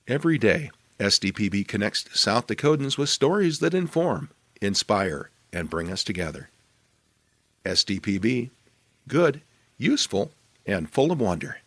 Every day, SDPB connects South Dakotans with stories that inform, inspire, and bring us together. SDPB, good, useful, and full of wonder.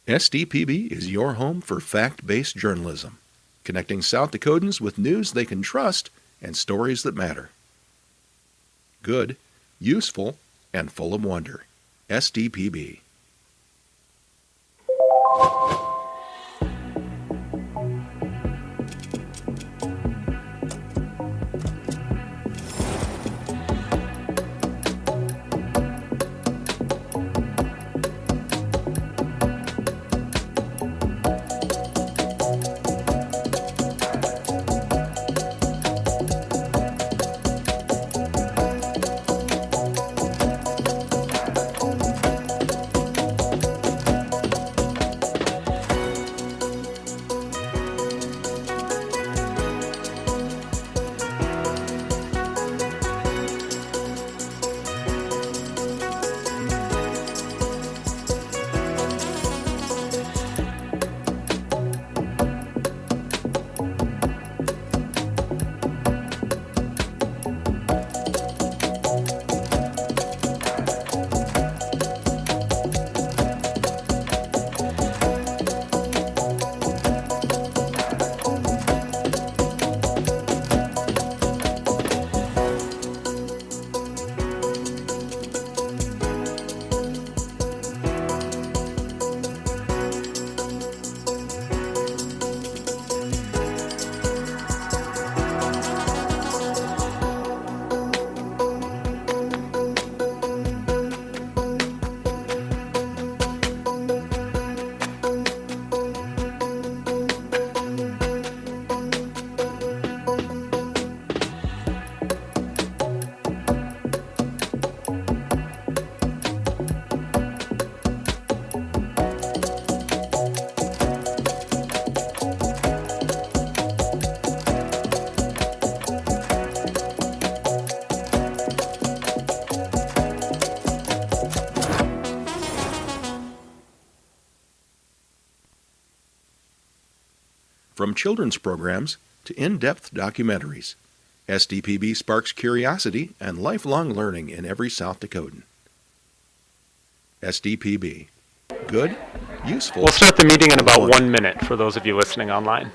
SDPB is your home for fact-based journalism, connecting South Dakotans with news they can trust and stories that matter. Good, useful, and full of wonder. SDPB. From children's programs to in-depth documentaries, SDPB sparks curiosity and lifelong learning in every South Dakotan. SDPB. Good, useful. We'll start the meeting in about 1 minute for those of you listening online.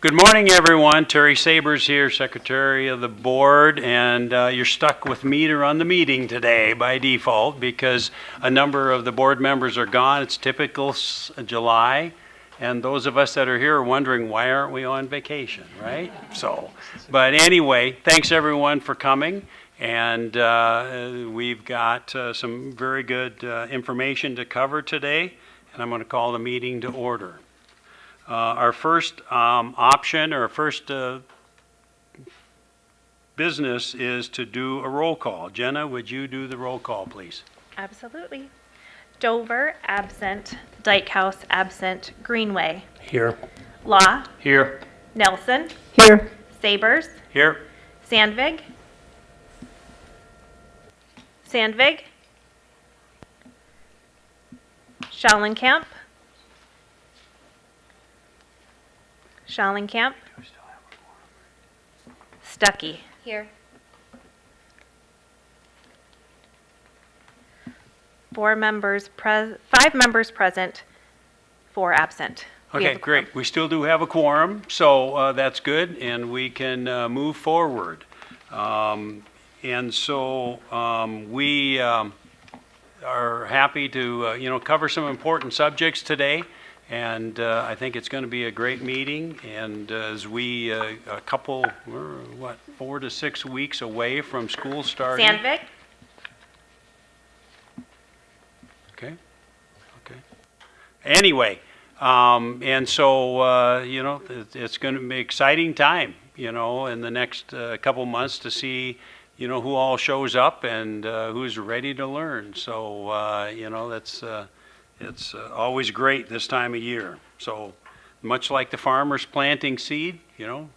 Good morning, everyone. Terry Sabers here, Secretary of the Board, and you're stuck with me to run the meeting today by default because a number of the board members are gone. It's typical July, and those of us that are here are wondering why aren't we on vacation, right? But anyway, thanks everyone for coming, and we've got some very good information to cover today, and I'm going to call the meeting to order. Our first option or first business is to do a roll call. Jenna, would you do the roll call, please? Absolutely. Dover, absent. Dykehouse, absent. Greenway. Here. Law. Here. Nelson. Here. Sabers. Here. Sandvig. Sandvig. Schallenkamp. Schallenkamp. Stuckey. Here. 5 members present, 4 absent. Okay, great. We still do have a quorum, so that's good, and we can move forward. And so we are happy to to cover some important subjects today. And I think it's going to be a great meeting. And as we, we're 4 to 6 weeks away from school starting. Sandvik. Okay. Anyway, and so, it's going to be an exciting time, in the next couple months to see, who all shows up and who's ready to learn. So, it's always great this time of year. So much like the farmers planting seed,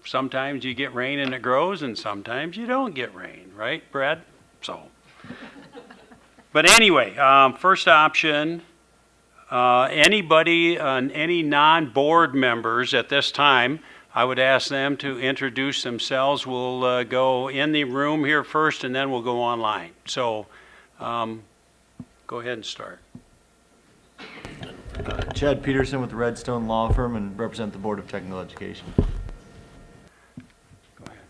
sometimes you get rain and it grows and sometimes you don't get rain, right, Brad? So, but anyway, first option, anybody, any non-board members at this time, I would ask them to introduce themselves. We'll go in the room here first and then we'll go online. So go ahead and start. Chad Peterson with the Redstone Law Firm and represent the Board of Technical Education. Go ahead.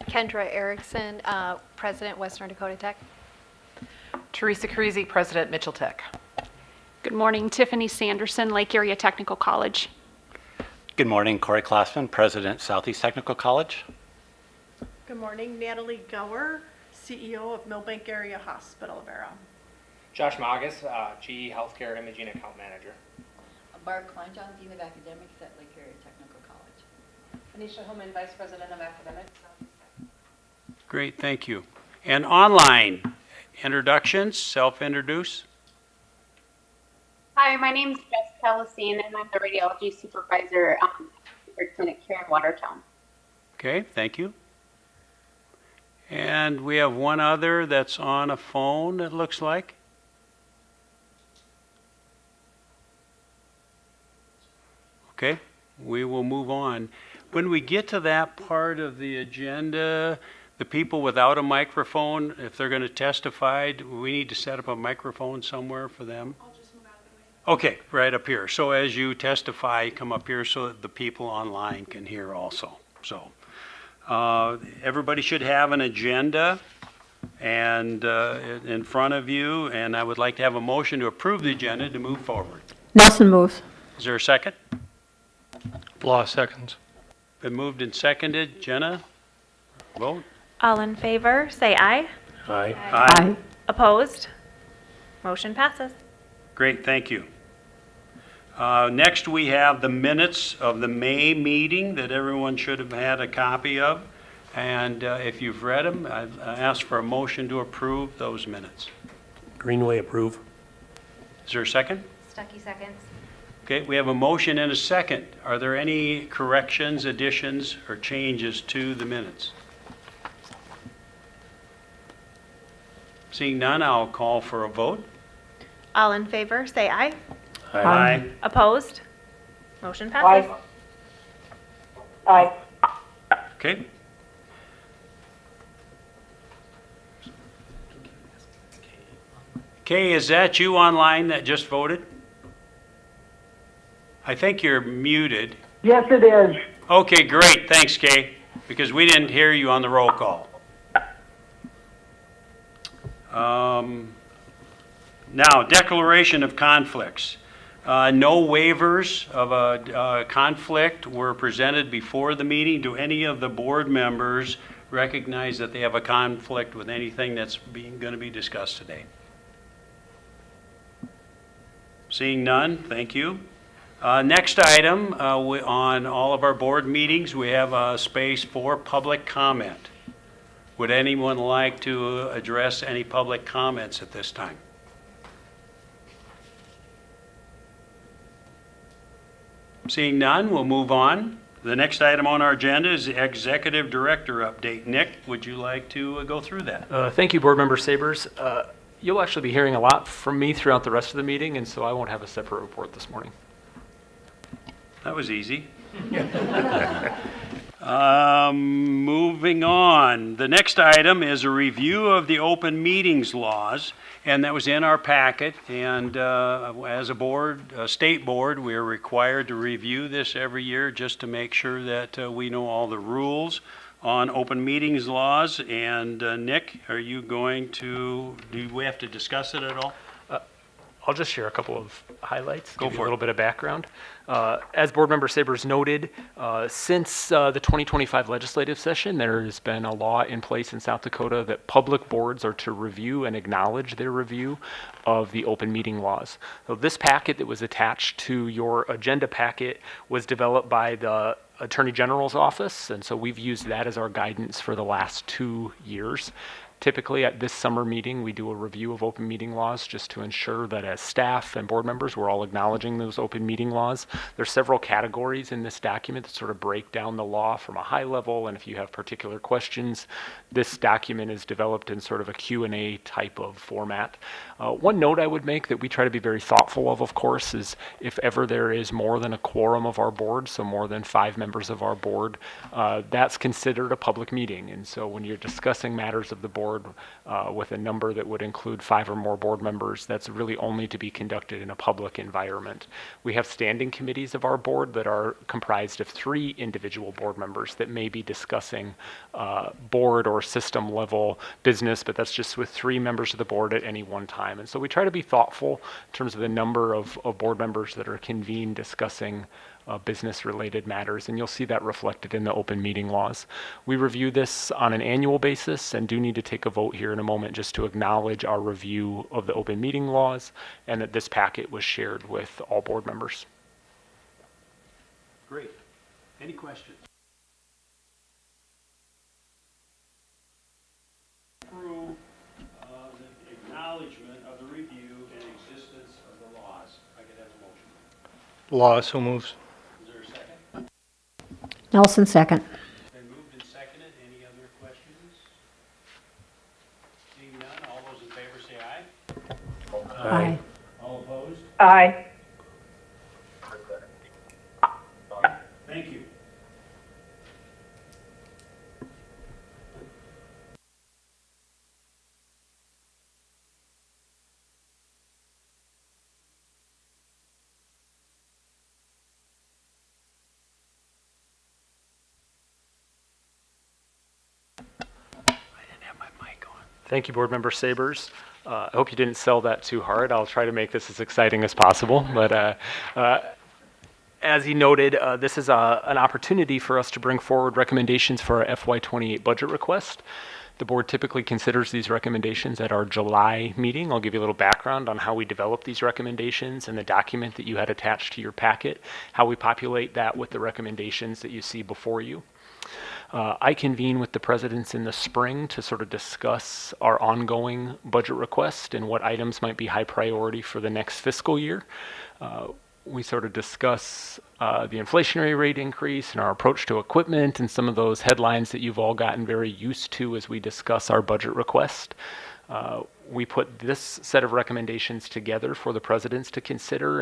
Kendra Erickson, President, Western Dakota Tech. Teresa Carisi, President, Mitchell Tech. Good morning, Tiffany Sanderson, Lake Area Technical College. Good morning, Corey Klassman, President, Southeast Technical College. Good morning, Natalie Gower, CEO of Millbank Area Hospital of Arrow. Josh Magas, GE Healthcare Imaging Account Manager. Barb Kleinjohn, Dean of Academics at Lake Area Technical College. Anisha Holman, Vice President of Academics. Great, thank you. And online, introductions, self-introduce. Hi, my name's Jessica Lacine, and I'm the radiology supervisor for Clinic here in Watertown. Okay, thank you. And we have one other that's on a phone, it looks like. Okay, we will move on. When we get to that part of the agenda, the people without a microphone, if they're going to testify, we need to set up a microphone somewhere for them. Okay, right up here. So as you testify, come up here so that the people online can hear also. So everybody should have an agenda and in front of you, and I would like to have a motion to approve the agenda to move forward. Nelson moves. Is there a second? Law seconds. Been moved and seconded. Jenna, vote. All in favor, say aye. Aye. Aye. Opposed? Motion passes. Great, thank you. Next, we have the minutes of the May meeting that everyone should have had a copy of. And if you've read them, I've asked for a motion to approve those minutes. Greenway approve. Is there a second? Stuckey seconds. Okay, we have a motion and a second. Are there any corrections, additions, or changes to the minutes? Seeing none, I'll call for a vote. All in favor, say aye. Aye. Opposed? Motion passes. Aye. Okay. Kay, is that you online that just voted? I think you're muted. Yes, it is. Okay, great. Thanks, Kay, because we didn't hear you on the roll call. Now, declaration of conflicts. No waivers of a conflict were presented before the meeting. Do any of the board members recognize that they have a conflict with anything that's going to be discussed today? Seeing none, thank you. Next item, on all of our board meetings, we have a space for public comment. Would anyone like to address any public comments at this time? Seeing none, we'll move on. The next item on our agenda is the Executive Director update. Nick, would you like to go through that? Thank you, Board Member Sabers. You'll actually be hearing a lot from me throughout the rest of the meeting, and so I won't have a separate report this morning. That was easy. Moving on. The next item is a review of the open meetings laws, and that was in our packet. And as a board, a state board, we are required to review this every year just to make sure that we know all the rules on open meetings laws. And Nick, are you going to, do we have to discuss it at all? I'll just share a couple of highlights, Go give you for a it. little bit of background. As Board Member Sabers noted, since the 2025 legislative session, there has been a law in place in South Dakota that public boards are to review and acknowledge their review of the open meeting laws. So this packet that was attached to your agenda packet was developed by the Attorney General's office, and so we've used that as our guidance for the last 2 years. Typically at this summer meeting, we do a review of open meeting laws just to ensure that as staff and board members, we're all acknowledging those open meeting laws. There's several categories in this document that sort of break down the law from a high level, and if you have particular questions, this document is developed in sort of a Q&A type of format. One note I would make that we try to be very thoughtful of course, is if ever there is more than a quorum of our board, so more than 5 members of our board, that's considered a public meeting. And so when you're discussing matters of the board with a number that would include 5 or more board members, that's really only to be conducted in a public environment. We have standing committees of our board that are comprised of 3 individual board members that may be discussing board or system level business, but that's just with 3 members of the board at any one time. And so we try to be thoughtful in terms of the number of board members that are convened discussing business related matters, and you'll see that reflected in the open meeting laws. We review this on an annual basis and do need to take a vote here in a moment just to acknowledge our review of the open meeting laws and that this packet was shared with all board members. Great. Any questions? Through the acknowledgement of the review and existence of the laws. I get Law so moves. Is there a second? Nelson, second. Been moved and seconded. Any other questions? Seeing none, all those in favor say aye. Aye. All opposed? Aye. Thank you. Thank you, Board Member Sabers. I hope you didn't sell that too hard. I'll try to make this as exciting as possible. But as he noted, this is an opportunity for us to bring forward recommendations for our FY28 budget request. The board typically considers these recommendations at our July meeting. I'll give you a little background on how we develop these recommendations and the document that you had attached to your packet, how we populate that with the recommendations that you see before you. I convene with the presidents in the spring to sort of discuss our ongoing budget request and what items might be high priority for the next fiscal year. We sort of discuss the inflationary rate increase and our approach to equipment and some of those headlines that you've all gotten very used to as we discuss our budget request. We put this set of recommendations together for the presidents to consider,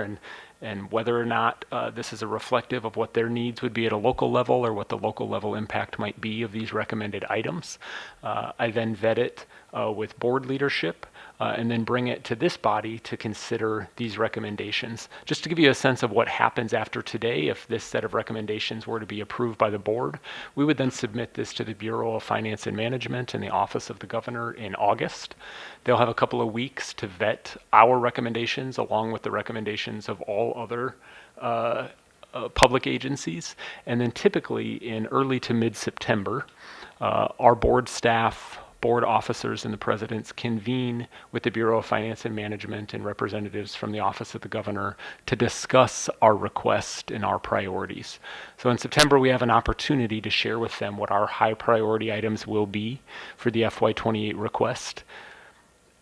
and whether or not this is a reflective of what their needs would be at a local level or what the local level impact might be of these recommended items. I then vet it with board leadership and then bring it to this body to consider these recommendations. Just to give you a sense of what happens after today, if this set of recommendations were to be approved by the board, we would then submit this to the Bureau of Finance and Management and the Office of the Governor in August. They'll have a couple of weeks to vet our recommendations along with the recommendations of all other public agencies. And then typically in early to mid-September, our board staff, board officers, and the presidents convene with the Bureau of Finance and Management and representatives from the Office of the Governor to discuss our request and our priorities. So in September, we have an opportunity to share with them what our high priority items will be for the FY28 request.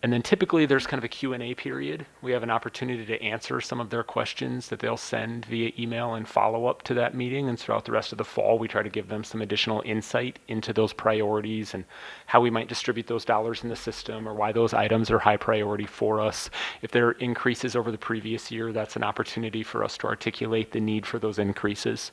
And then typically there's kind of a Q&A period. We have an opportunity to answer some of their questions that they'll send via email and follow up to that meeting. And throughout the rest of the fall, we try to give them some additional insight into those priorities and how we might distribute those dollars in the system or why those items are high priority for us. If there are increases over the previous year, that's an opportunity for us to articulate the need for those increases.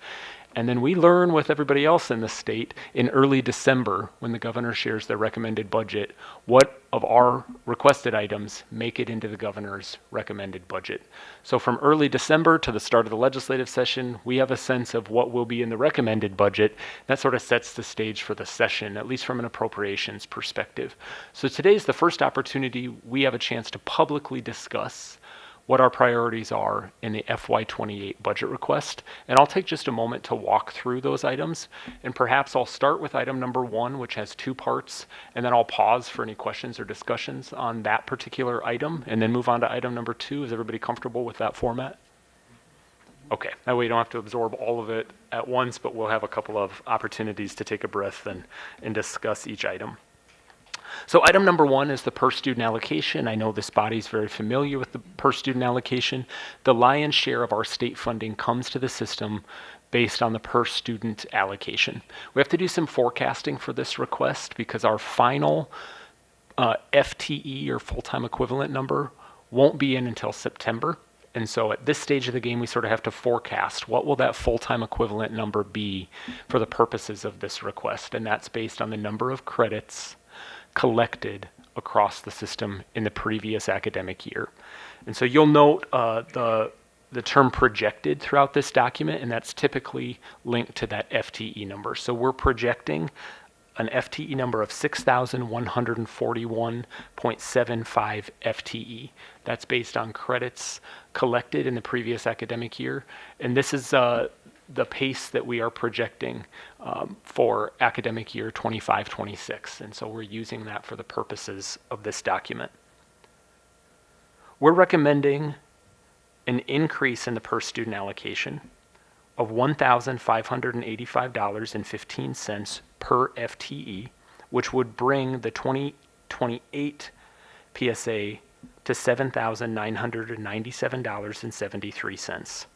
And then we learn with everybody else in the state in early December, when the governor shares their recommended budget, what of our requested items make it into the governor's recommended budget. So from early December to the start of the legislative session, we have a sense of what will be in the recommended budget. That sort of sets the stage for the session, at least from an appropriations perspective. So today's the first opportunity we have a chance to publicly discuss what our priorities are in the FY28 budget request. And I'll take just a moment to walk through those items. And perhaps I'll start with item number 1, which has 2 parts, and then I'll pause for any questions or discussions on that particular item, and then move on to item number 2. Is everybody comfortable with that format? Okay, that way you don't have to absorb all of it at once, but we'll have a couple of opportunities to take a breath and discuss each item. So item number 1 is the per student allocation. I know this body is very familiar with the per student allocation. The lion's share of our state funding comes to the system based on the per student allocation. We have to do some forecasting for this request because our final FTE or full-time equivalent number won't be in until September. And so at this stage of the game, we sort of have to forecast what will that full-time equivalent number be for the purposes of this request. And that's based on the number of credits collected across the system in the previous academic year. And so you'll note the term projected throughout this document, and that's typically linked to that FTE number. So we're projecting an FTE number of 6,141.75 FTE. That's based on credits collected in the previous academic year. And this is the pace that we are projecting for academic year 25-26. And so we're using that for the purposes of this document. We're recommending an increase in the per student allocation of $1,585.15 per FTE, which would bring the 2028 PSA to $7,997.73.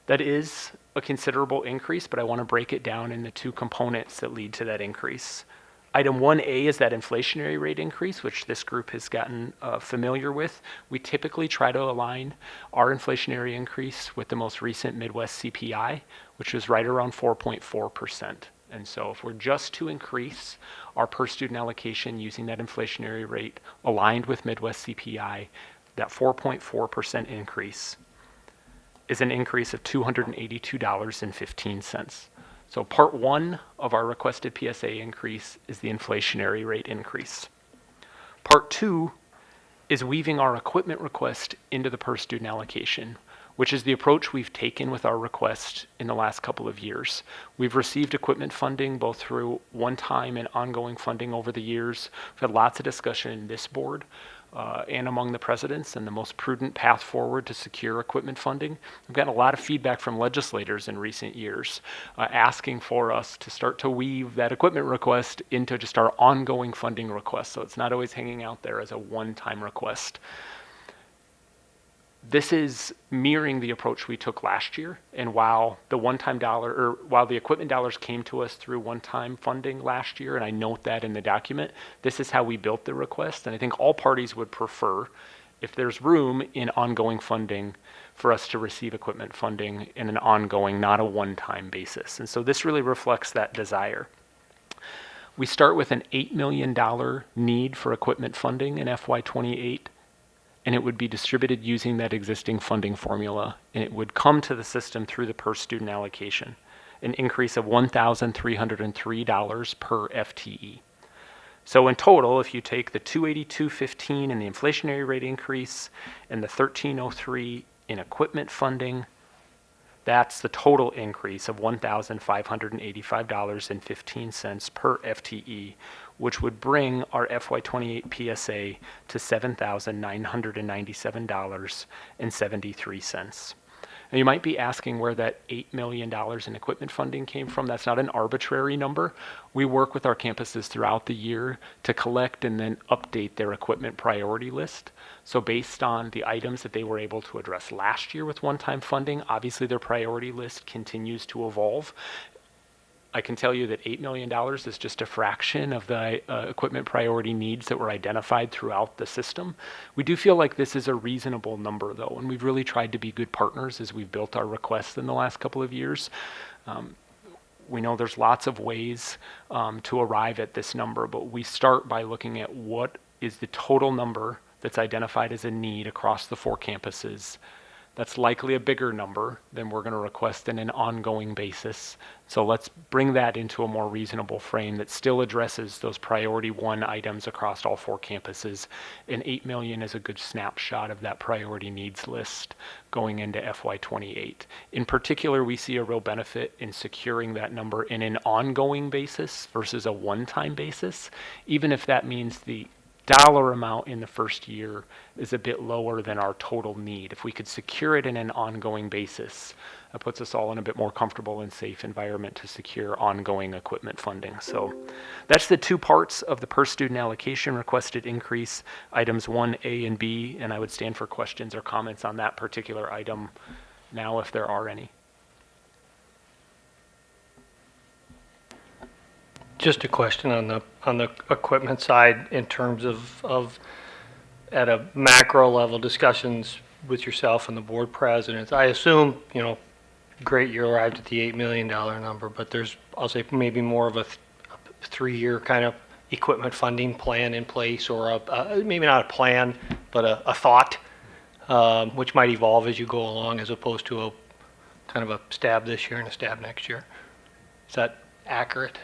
That is a considerable increase, but I want to break it down into two components that lead to that increase. Item 1A is that inflationary rate increase, which this group has gotten familiar with. We typically try to align our inflationary increase with the most recent Midwest CPI, which is right around 4.4%. And so if we're just to increase our per student allocation using that inflationary rate aligned with Midwest CPI, that 4.4% increase is an increase of $282.15. So part one of our requested PSA increase is the inflationary rate increase. Part two is weaving our equipment request into the per student allocation, which is the approach we've taken with our request in the last couple of years. We've received equipment funding both through one-time and ongoing funding over the years. We've had lots of discussion in this board and among the presidents and the most prudent path forward to secure equipment funding. We've gotten a lot of feedback from legislators in recent years asking for us to start to weave that equipment request into just our ongoing funding request, so it's not always hanging out there as a one-time request. This is mirroring the approach we took last year, and while the equipment dollars came to us through one-time funding last year, and I note that in the document, this is how we built the request, and I think all parties would prefer, if there's room in ongoing funding, for us to receive equipment funding in an ongoing, not a one-time basis. And so this really reflects that desire. We start with an $8 million need for equipment funding in FY28. And it would be distributed using that existing funding formula, and it would come to the system through the per student allocation, an increase of $1,303 per FTE. So in total, if you take the $282.15 in the inflationary rate increase and the $1,303 in equipment funding, that's the total increase of $1,585.15 per FTE, which would bring our FY28 PSA to $7,997.73. Now you might be asking where that $8 million in equipment funding came from. That's not an arbitrary number. We work with our campuses throughout the year to collect and then update their equipment priority list. So based on the items that they were able to address last year with one-time funding, obviously their priority list continues to evolve. I can tell you that $8 million is just a fraction of the equipment priority needs that were identified throughout the system. We do feel like this is a reasonable number, though, and we've really tried to be good partners as we've built our requests in the last couple of years. We know there's lots of ways to arrive at this number, but we start by looking at what is the total number that's identified as a need across the 4 campuses. That's likely a bigger number than we're going to request in an ongoing basis. So let's bring that into a more reasonable frame that still addresses those priority 1 items across all 4 campuses. And $8 million is a good snapshot of that priority needs list going into FY28. In particular, we see a real benefit in securing that number in an ongoing basis versus a one-time basis, even if that means the dollar amount in the first year is a bit lower than our total need. If we could secure it in an ongoing basis, that puts us all in a bit more comfortable and safe environment to secure ongoing equipment funding. So that's the 2 parts of the per student allocation requested increase, items 1A and B, and I would stand for questions or comments on that particular item now if there are any. Just a question on the equipment side in terms of at a macro level discussions with yourself and the board presidents. I assume, great, you arrived at the $8 million number, but there's, I'll say, maybe more of a 3-year kind of equipment funding plan in place, or maybe not a plan, but a thought, which might evolve as you go along, as opposed to a kind of a stab this year and a stab next year. Is that accurate?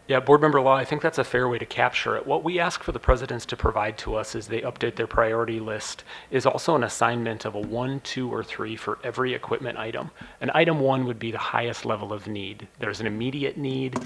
Yeah, Board Member Law, I think that's a fair way to capture it. What we ask for the presidents to provide to us as they update their priority list is also an assignment of a 1, 2, or 3 for every equipment item. And item 1 would be the highest level of need. There's an immediate need,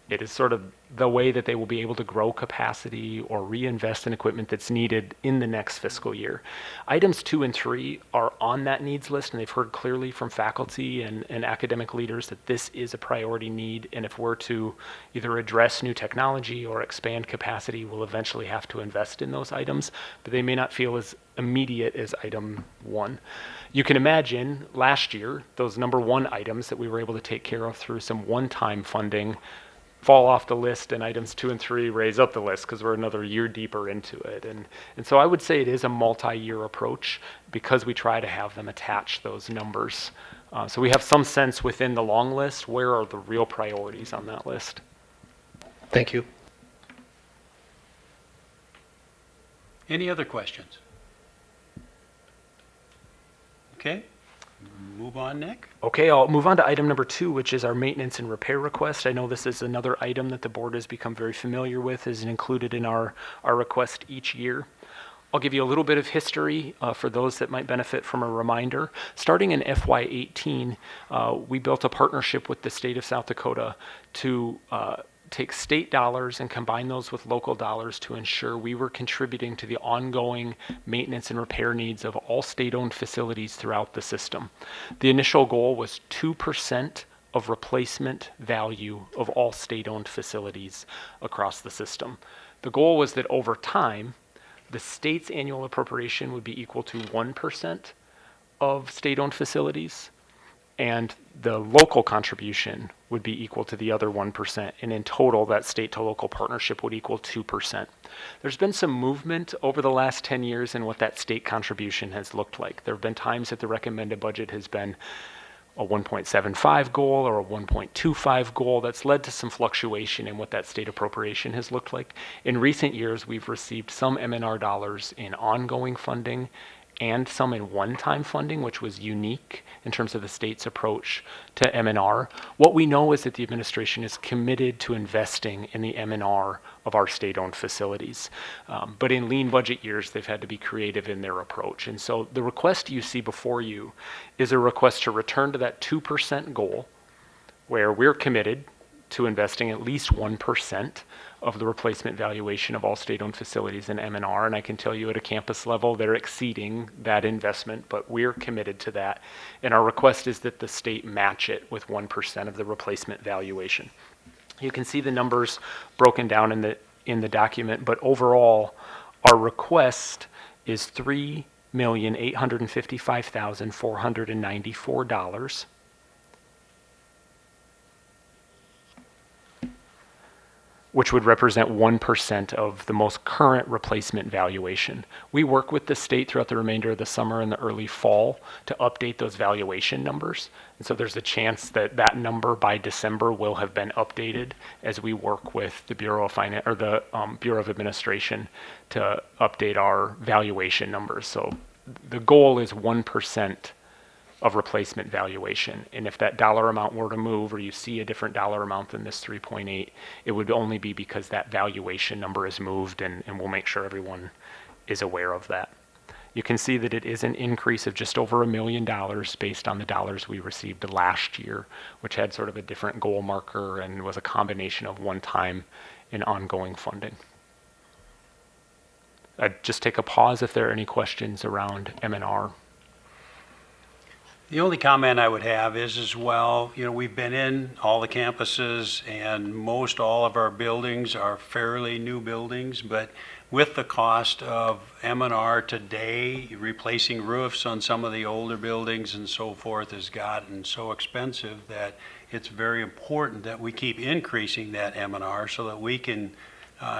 It is sort of the way that they will be able to grow capacity or reinvest in equipment that's needed in the next fiscal year. Items 2 and 3 are on that needs list, and they've heard clearly from faculty and academic leaders that this is a priority need, and if we're to either address new technology or expand capacity, we'll eventually have to invest in those items, but they may not feel as immediate as item 1. You can imagine last year, those number 1 items that we were able to take care of through some one-time funding fall off the list, and items 2 and 3 raise up the list because we're another year deeper into it. And so I would say it is a multi-year approach because we try to have them attach those numbers. So we have some sense within the long list, where are the real priorities on that list? Thank you. Any other questions? Okay, move on, Nick. Okay, I'll move on to item number 2, which is our maintenance and repair request. I know this is another item that the board has become very familiar with, is included in our request each year. I'll give you a little bit of history for those that might benefit from a reminder. Starting in FY18, we built a partnership with the state of South Dakota to take state dollars and combine those with local dollars to ensure we were contributing to the ongoing maintenance and repair needs of all state-owned facilities throughout the system. The initial goal was 2% of replacement value of all state-owned facilities across the system. The goal was that over time, the state's annual appropriation would be equal to 1% of state-owned facilities, and the local contribution would be equal to the other 1%, and in total, that state to local partnership would equal 2%. There's been some movement over the last 10 years in what that state contribution has looked like. There have been times that the recommended budget has been a 1.75 goal or a 1.25 goal. That's led to some fluctuation in what that state appropriation has looked like. In recent years, we've received some M&R dollars in ongoing funding and some in one-time funding, which was unique in terms of the state's approach to M&R. What we know is that the administration is committed to investing in the M&R of our state-owned facilities. But in lean budget years, they've had to be creative in their approach. And so the request you see before you is a request to return to that 2% goal, where we're committed to investing at least 1% of the replacement valuation of all state-owned facilities in M&R, and I can tell you at a campus level they're exceeding that investment, but we're committed to that, and our request is that the state match it with 1% of the replacement valuation. You can see the numbers broken down in the document, but overall our request is $3,855,494. Which would represent 1% of the most current replacement valuation. We work with the state throughout the remainder of the summer and the early fall to update those valuation numbers. And so there's a chance that that number by December will have been updated as we work with the Bureau of Finance or the Bureau of Administration to update our valuation numbers. So the goal is 1% of replacement valuation. And if that dollar amount were to move, or you see a different dollar amount than this 3.8, it would only be because that valuation number is moved, and we'll make sure everyone is aware of that. You can see that it is an increase of just over $1 million based on the dollars we received last year, which had sort of a different goal marker and was a combination of one-time and ongoing funding. I'd just take a pause if there are any questions around M&R. The only comment I would have is as well, we've been in all the campuses and most all of our buildings are fairly new buildings, but with the cost of M&R today, replacing roofs on some of the older buildings and so forth has gotten so expensive that it's very important that we keep increasing that M&R so that we can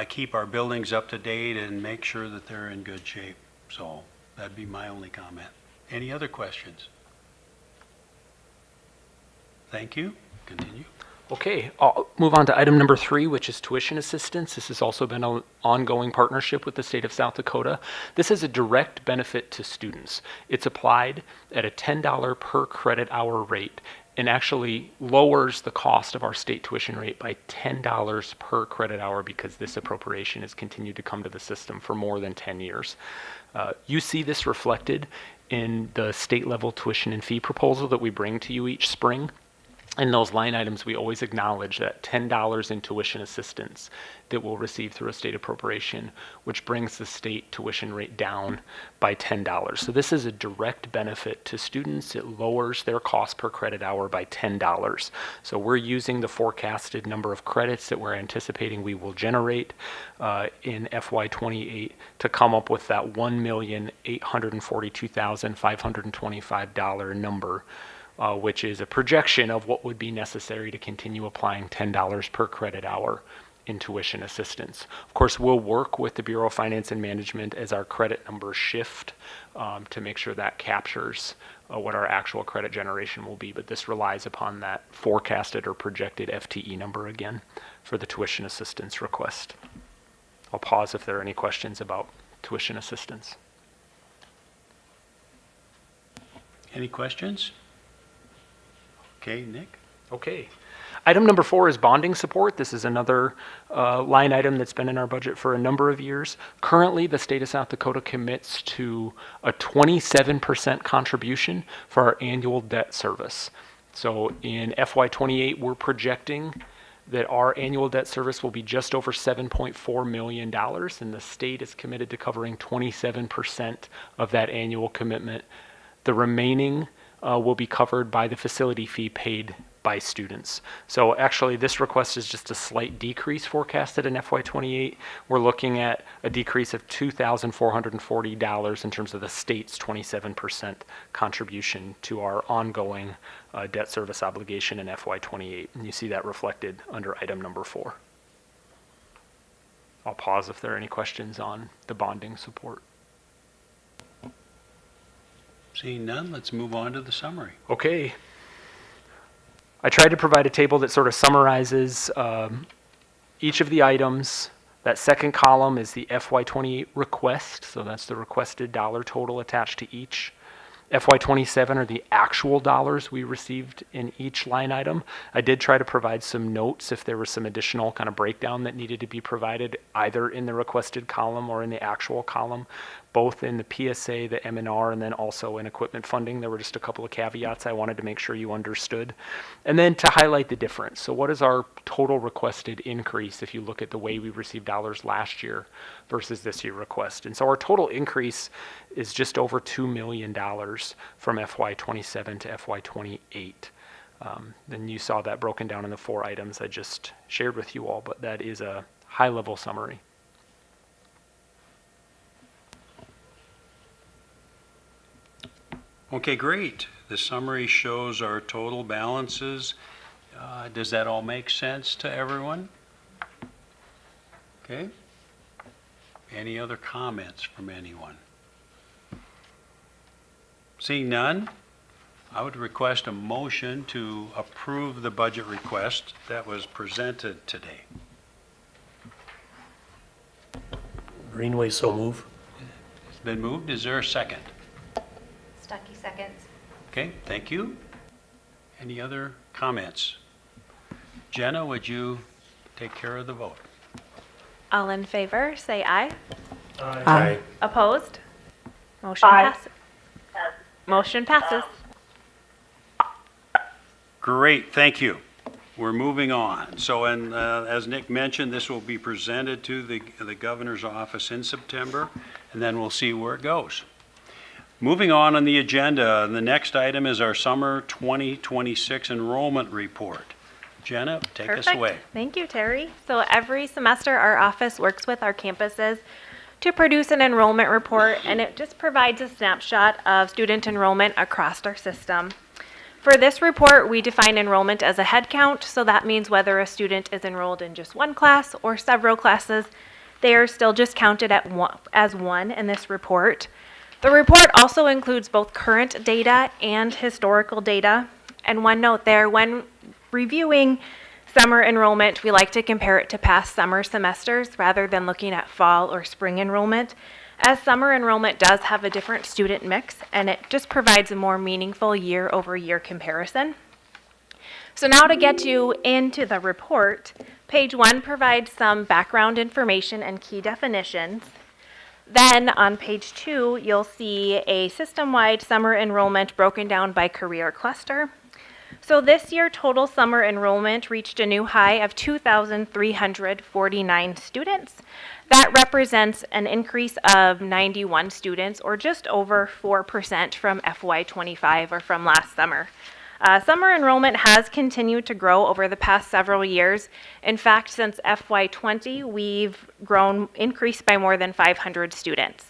keep our buildings up to date and make sure that they're in good shape. So that'd be my only comment. Any other questions? Thank you. Continue. Okay, I'll move on to item number 3, which is tuition assistance. This has also been an ongoing partnership with the state of South Dakota. This is a direct benefit to students. It's applied at a $10 per credit hour rate and actually lowers the cost of our state tuition rate by $10 per credit hour because this appropriation has continued to come to the system for more than 10 years. You see this reflected in the state level tuition and fee proposal that we bring to you each spring. In those line items, we always acknowledge that $10 in tuition assistance that we'll receive through a state appropriation, which brings the state tuition rate down by $10. So this is a direct benefit to students. It lowers their cost per credit hour by $10. So we're using the forecasted number of credits that we're anticipating we will generate in FY28 to come up with that $1,842,525 number. Which is a projection of what would be necessary to continue applying $10 per credit hour in tuition assistance. Of course, we'll work with the Bureau of Finance and Management as our credit numbers shift to make sure that captures what our actual credit generation will be, but this relies upon that forecasted or projected FTE number again for the tuition assistance request. I'll pause if there are any questions about tuition assistance. Any questions? Okay, Nick? Okay. Item number 4 is bonding support. This is another line item that's been in our budget for a number of years. Currently, the state of South Dakota commits to a 27% contribution for our annual debt service. So in FY28, we're projecting that our annual debt service will be just over $7.4 million, and the state is committed to covering 27% of that annual commitment. The remaining will be covered by the facility fee paid by students. So actually this request is just a slight decrease forecasted in FY28. We're looking at a decrease of $2,440 in terms of the state's 27% contribution to our ongoing debt service obligation in FY28. And you see that reflected under item number 4. I'll pause if there are any questions on the bonding support. Seeing none, let's move on to the summary. Okay. I tried to provide a table that sort of summarizes each of the items. That second column is the FY28 request, so that's the requested dollar total attached to each. FY27 are the actual dollars we received in each line item. I did try to provide some notes if there was some additional kind of breakdown that needed to be provided either in the requested column or in the actual column, both in the PSA, the M&R, and then also in equipment funding. There were just a couple of caveats I wanted to make sure you understood. And then to highlight the difference. So what is our total requested increase if you look at the way we received dollars last year versus this year request? And so our total increase is just over $2 million from FY27 to FY28. Then you saw that broken down in the 4 items I just shared with you all, but that is a high-level summary. Okay, great. The summary shows our total balances. Does that all make sense to everyone? Okay. Any other comments from anyone? Seeing none, I would request a motion to approve the budget request that was presented today. Greenway, so move. It's been moved. Is there a second? Stuckey seconds. Okay, thank you. Any other comments? Jenna, would you take care of the vote? All in favor, say aye. Aye. Opposed? Motion passes. Motion passes. Great, thank you. We're moving on. So, as Nick mentioned, this will be presented to the governor's office in September, and then we'll see where it goes. Moving on the agenda, the next item is our summer 2026 enrollment report. Jenna, take us away. Thank you, Terry. So every semester, our office works with our campuses to produce an enrollment report, and it just provides a snapshot of student enrollment across our system. For this report, we define enrollment as a head count, so that means whether a student is enrolled in just one class or several classes, they are still just counted as one in this report. The report also includes both current data and historical data. And one note there, when reviewing summer enrollment, we like to compare it to past summer semesters rather than looking at fall or spring enrollment, as summer enrollment does have a different student mix and it just provides a more meaningful year-over-year comparison. So now to get you into the report, page 1 provides some background information and key definitions. Then on page 2, you'll see a system-wide summer enrollment broken down by career cluster. So this year, total summer enrollment reached a new high of 2,349 students. That represents an increase of 91 students, or just over 4% from FY25, or from last summer. Summer enrollment has continued to grow over the past several years. In fact, since FY20, we've increased by more than 500 students.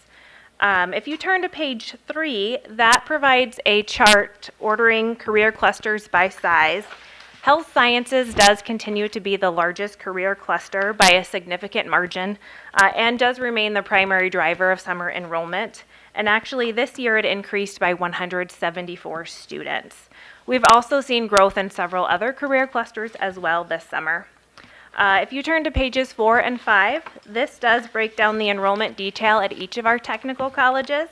If you turn to page 3, that provides a chart ordering career clusters by size. Health sciences does continue to be the largest career cluster by a significant margin, and does remain the primary driver of summer enrollment. And actually, this year it increased by 174 students. We've also seen growth in several other career clusters as well this summer. If you turn to pages 4 and 5, this does break down the enrollment detail at each of our technical colleges.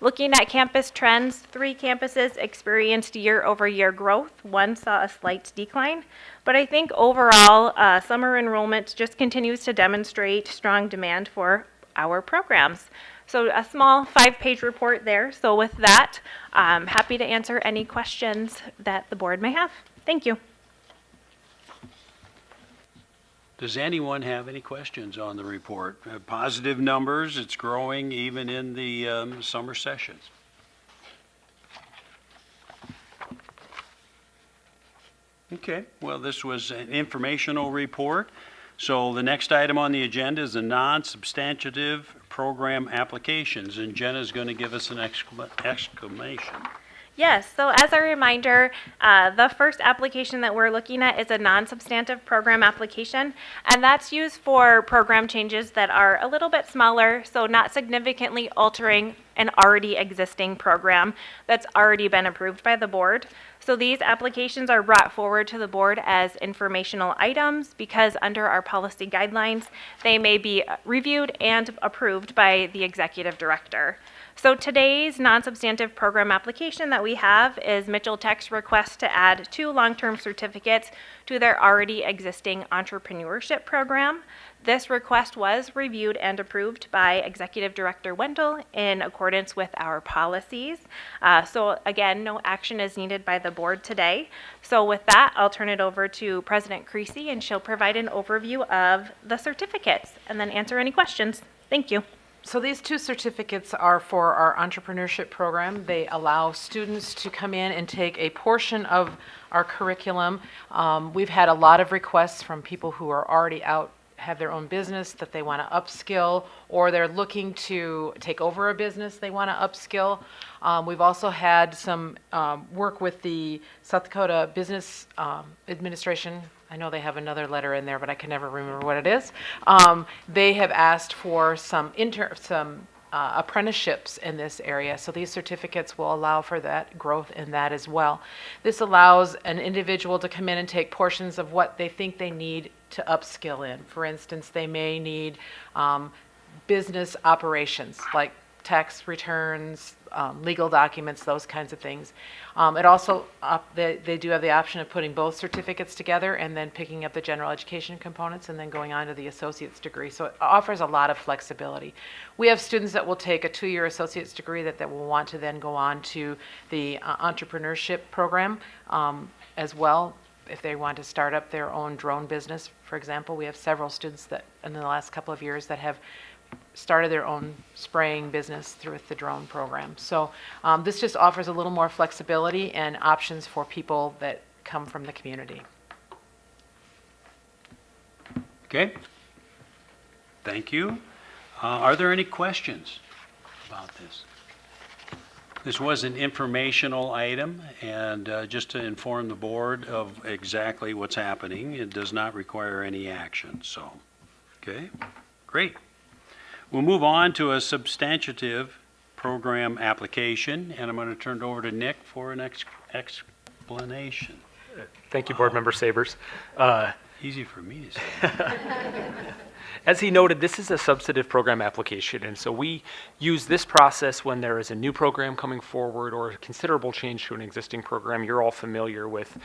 Looking at campus trends, 3 campuses experienced year-over-year growth. 1 saw a slight decline. But I think overall, summer enrollment just continues to demonstrate strong demand for our programs. So a small 5-page report there. So with that, I'm happy to answer any questions that the board may have. Thank you. Does anyone have any questions on the report? Positive numbers, it's growing even in the summer sessions. Okay, well, this was an informational report. So the next item on the agenda is the non-substantive program applications, and Jenna's going to give us an exclamation. Yes, so as a reminder, the first application that we're looking at is a non-substantive program application, and that's used for program changes that are a little bit smaller, so not significantly altering an already existing program that's already been approved by the board. So these applications are brought forward to the board as informational items because under our policy guidelines, they may be reviewed and approved by the executive director. So today's non-substantive program application that we have is Mitchell Tech's request to add 2 long-term certificates to their already existing entrepreneurship program. This request was reviewed and approved by Executive Director Wendell in accordance with our policies. So again, no action is needed by the board today. So with that, I'll turn it over to President Creasy, and she'll provide an overview of the certificates and then answer any questions. Thank you. So these 2 certificates are for our entrepreneurship program. They allow students to come in and take a portion of our curriculum. We've had a lot of requests from people who are already out, have their own business that they want to upskill, or they're looking to take over a business they want to upskill. We've also had some work with the South Dakota Business Administration. I know they have another letter in there, but I can never remember what it is. They have asked for some apprenticeships in this area, so these certificates will allow for that growth in that as well. This allows an individual to come in and take portions of what they think they need to upskill in. For instance, they may need business operations like tax returns, legal documents, those kinds of things. It also, they do have the option of putting both certificates together and then picking up the general education components and then going on to the associate's degree. So it offers a lot of flexibility. We have students that will take a 2-year associate's degree that will want to then go on to the entrepreneurship program as well. If they want to start up their own drone business, for example, we have several students that in the last couple of years that have started their own spraying business through the drone program. So this just offers a little more flexibility and options for people that come from the community. Okay. Thank you. Are there any questions about this? This was an informational item, and just to inform the board of exactly what's happening, it does not require any action. So, okay, great. We'll move on to a substantive program application, and I'm going to turn it over to Nick for an explanation. Thank you, Board Member Sabers. Easy for me to say. As he noted, this is a substantive program application, and so we use this process when there is a new program coming forward or a considerable change to an existing program. You're all familiar with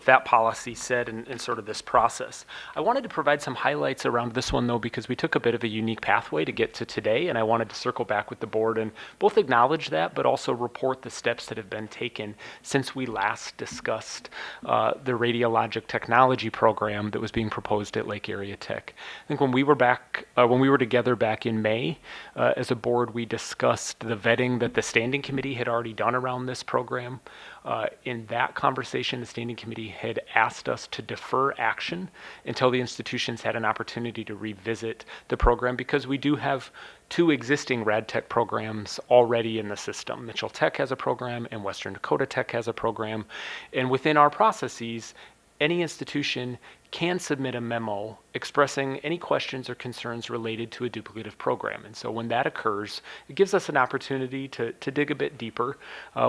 that policy set and sort of this process. I wanted to provide some highlights around this one, though, because we took a bit of a unique pathway to get to today, and I wanted to circle back with the board and both acknowledge that, but also report the steps that have been taken since we last discussed the radiologic technology program that was being proposed at Lake Area Tech. I think when we were together back in May, as a board, we discussed the vetting that the standing committee had already done around this program. In that conversation, the standing committee had asked us to defer action until the institutions had an opportunity to revisit the program, because we do have 2 existing rad tech programs already in the system. Mitchell Tech has a program and Western Dakota Tech has a program. And within our processes, any institution can submit a memo expressing any questions or concerns related to a duplicative program. And so when that occurs, it gives us an opportunity to dig a bit deeper.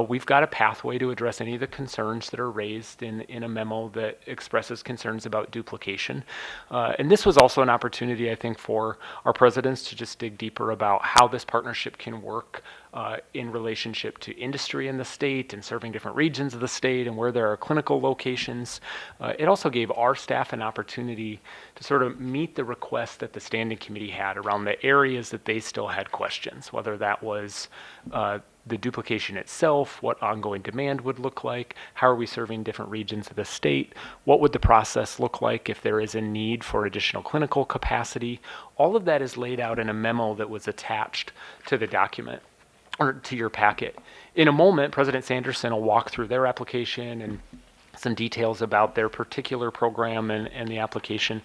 We've got a pathway to address any of the concerns that are raised in a memo that expresses concerns about duplication. And this was also an opportunity, I think, for our presidents to just dig deeper about how this partnership can work in relationship to industry in the state and serving different regions of the state and where there are clinical locations. It also gave our staff an opportunity to sort of meet the request that the standing committee had around the areas that they still had questions, whether that was the duplication itself, what ongoing demand would look like, how are we serving different regions of the state, what would the process look like if there is a need for additional clinical capacity. All of that is laid out in a memo that was attached to the document or to your packet. In a moment, President Sanderson will walk through their application and some details about their particular program and the application.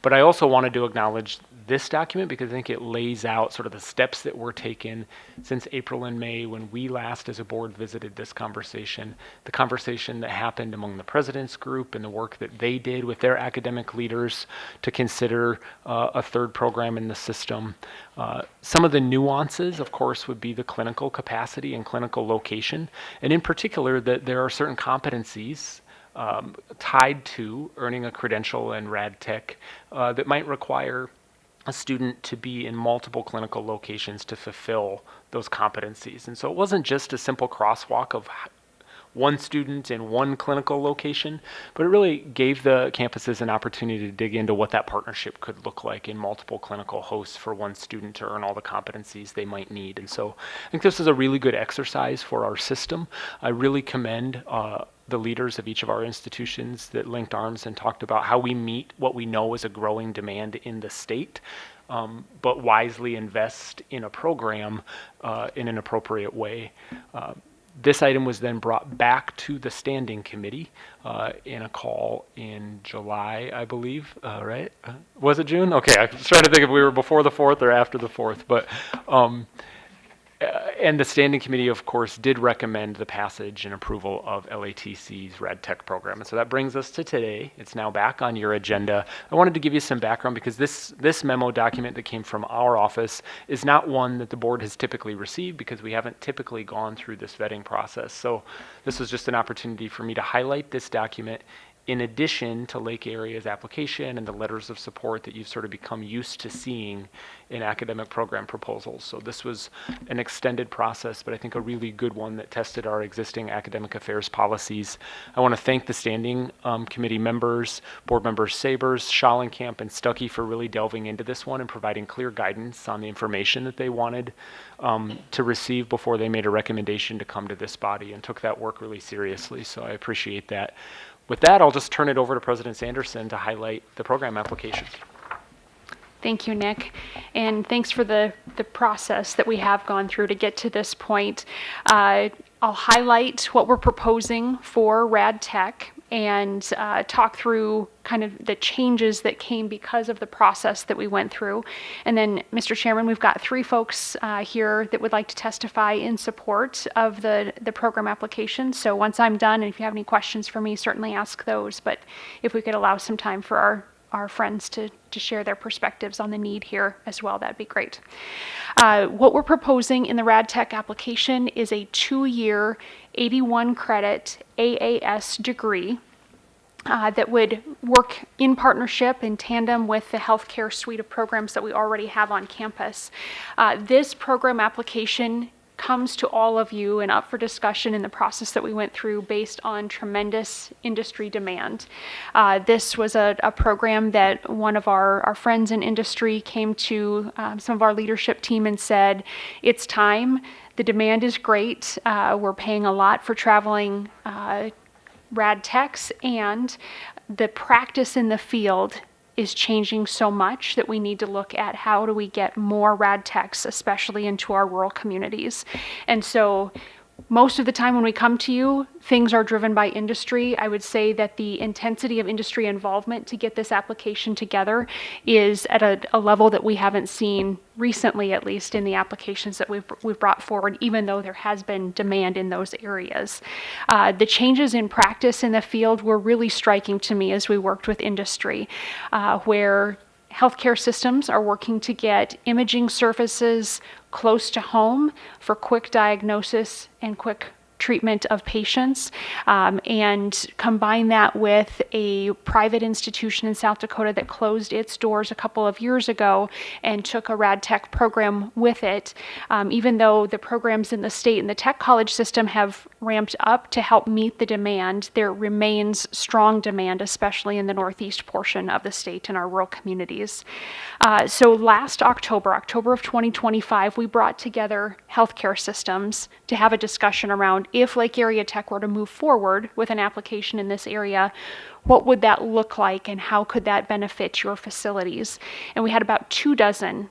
But I also wanted to acknowledge this document because I think it lays out sort of the steps that were taken since April and May when we last as a board visited this conversation, the conversation that happened among the president's group and the work that they did with their academic leaders to consider a third program in the system. Some of the nuances, of course, would be the clinical capacity and clinical location, and in particular that there are certain competencies tied to earning a credential in rad tech that might require a student to be in multiple clinical locations to fulfill those competencies. And so it wasn't just a simple crosswalk of one student in one clinical location, but it really gave the campuses an opportunity to dig into what that partnership could look like in multiple clinical hosts for one student to earn all the competencies they might need. And so I think this is a really good exercise for our system. I really commend the leaders of each of our institutions that linked arms and talked about how we meet what we know is a growing demand in the state, but wisely invest in a program in an appropriate way. This item was then brought back to the standing committee in a call in July, I believe, right? Was it June? Okay, I was trying to think if we were before the 4th or after the 4th, but and the standing committee, of course, did recommend the passage and approval of LATC's Rad Tech program. And so that brings us to today. It's now back on your agenda. I wanted to give you some background because this memo document that came from our office is not one that the board has typically received because we haven't typically gone through this vetting process. So this was just an opportunity for me to highlight this document in addition to Lake Area's application and the letters of support that you've sort of become used to seeing in academic program proposals. So this was an extended process, but I think a really good one that tested our existing academic affairs policies. I want to thank the standing committee members, board members Sabers, Schallenkamp, and Stuckey for really delving into this one and providing clear guidance on the information that they wanted to receive before they made a recommendation to come to this body and took that work really seriously. So I appreciate that. With that, I'll just turn it over to President Sanderson to highlight the program applications. Thank you, Nick. And thanks for the process that we have gone through to get to this point. I'll highlight what we're proposing for Rad Tech and talk through kind of the changes that came because of the process that we went through. And then, Mr. Chairman, we've got 3 folks here that would like to testify in support of the program application. So once I'm done, and if you have any questions for me, certainly ask those. But if we could allow some time for our friends to share their perspectives on the need here as well, that'd be great. What we're proposing in the Rad Tech application is a 2-year 81 credit AAS degree that would work in partnership, in tandem with the healthcare suite of programs that we already have on campus. This program application comes to all of you and up for discussion in the process that we went through based on tremendous industry demand. This was a program that one of our friends in industry came to some of our leadership team and said, it's time. The demand is great. We're paying a lot for traveling rad techs, and the practice in the field is changing so much that we need to look at how do we get more rad techs, especially into our rural communities. And so most of the time when we come to you, things are driven by industry. I would say that the intensity of industry involvement to get this application together is at a level that we haven't seen recently, at least in the applications that we've brought forward, even though there has been demand in those areas. The changes in practice in the field were really striking to me as we worked with industry, where healthcare systems are working to get imaging services close to home for quick diagnosis and quick treatment of patients, and combine that with a private institution in South Dakota that closed its doors a couple of years ago and took a rad tech program with it. Even though the programs in the state and the tech college system have ramped up to help meet the demand, there remains strong demand, especially in the northeast portion of the state and our rural communities. So last October of 2025, we brought together healthcare systems to have a discussion around if Lake Area Tech were to move forward with an application in this area, what would that look like and how could that benefit your facilities? And we had about 24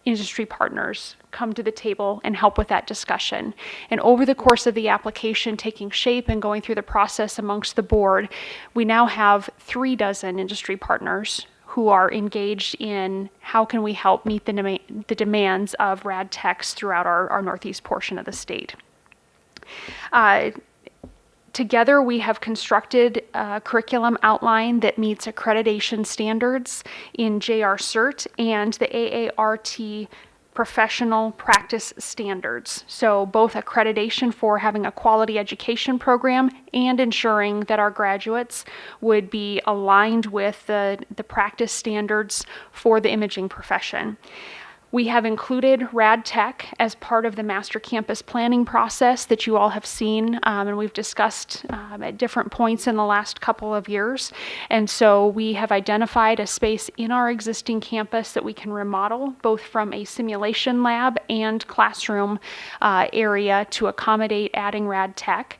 industry partners come to the table and help with that discussion. And over the course of the application taking shape and going through the process amongst the board, we now have 36 industry partners who are engaged in how can we help meet the demands of rad techs throughout our northeast portion of the state. Together, we have constructed a curriculum outline that meets accreditation standards in JR Cert and the AART professional practice standards. So both accreditation for having a quality education program and ensuring that our graduates would be aligned with the practice standards for the imaging profession. We have included rad tech as part of the master campus planning process that you all have seen and we've discussed at different points in the last couple of years. And so we have identified a space in our existing campus that we can remodel, both from a simulation lab and classroom area to accommodate adding rad tech.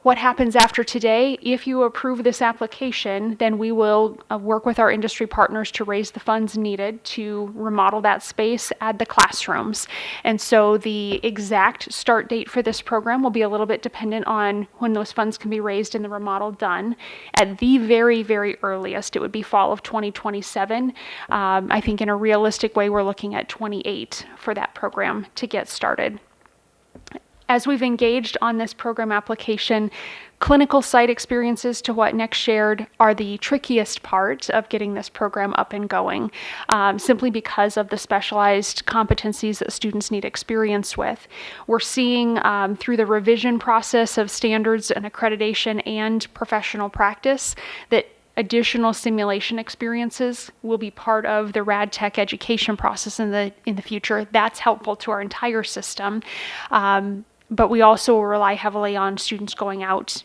What happens after today? If you approve this application, then we will work with our industry partners to raise the funds needed to remodel that space, add the classrooms. And so the exact start date for this program will be a little bit dependent on when those funds can be raised and the remodel done. At the very, very earliest, it would be fall of 2027. I think in a realistic way, we're looking at 28 for that program to get started. As we've engaged on this program application, clinical site experiences, to what Nick shared, are the trickiest part of getting this program up and going, simply because of the specialized competencies that students need experience with. We're seeing through the revision process of standards and accreditation and professional practice that additional simulation experiences will be part of the rad tech education process in the future. That's helpful to our entire system. But we also rely heavily on students going out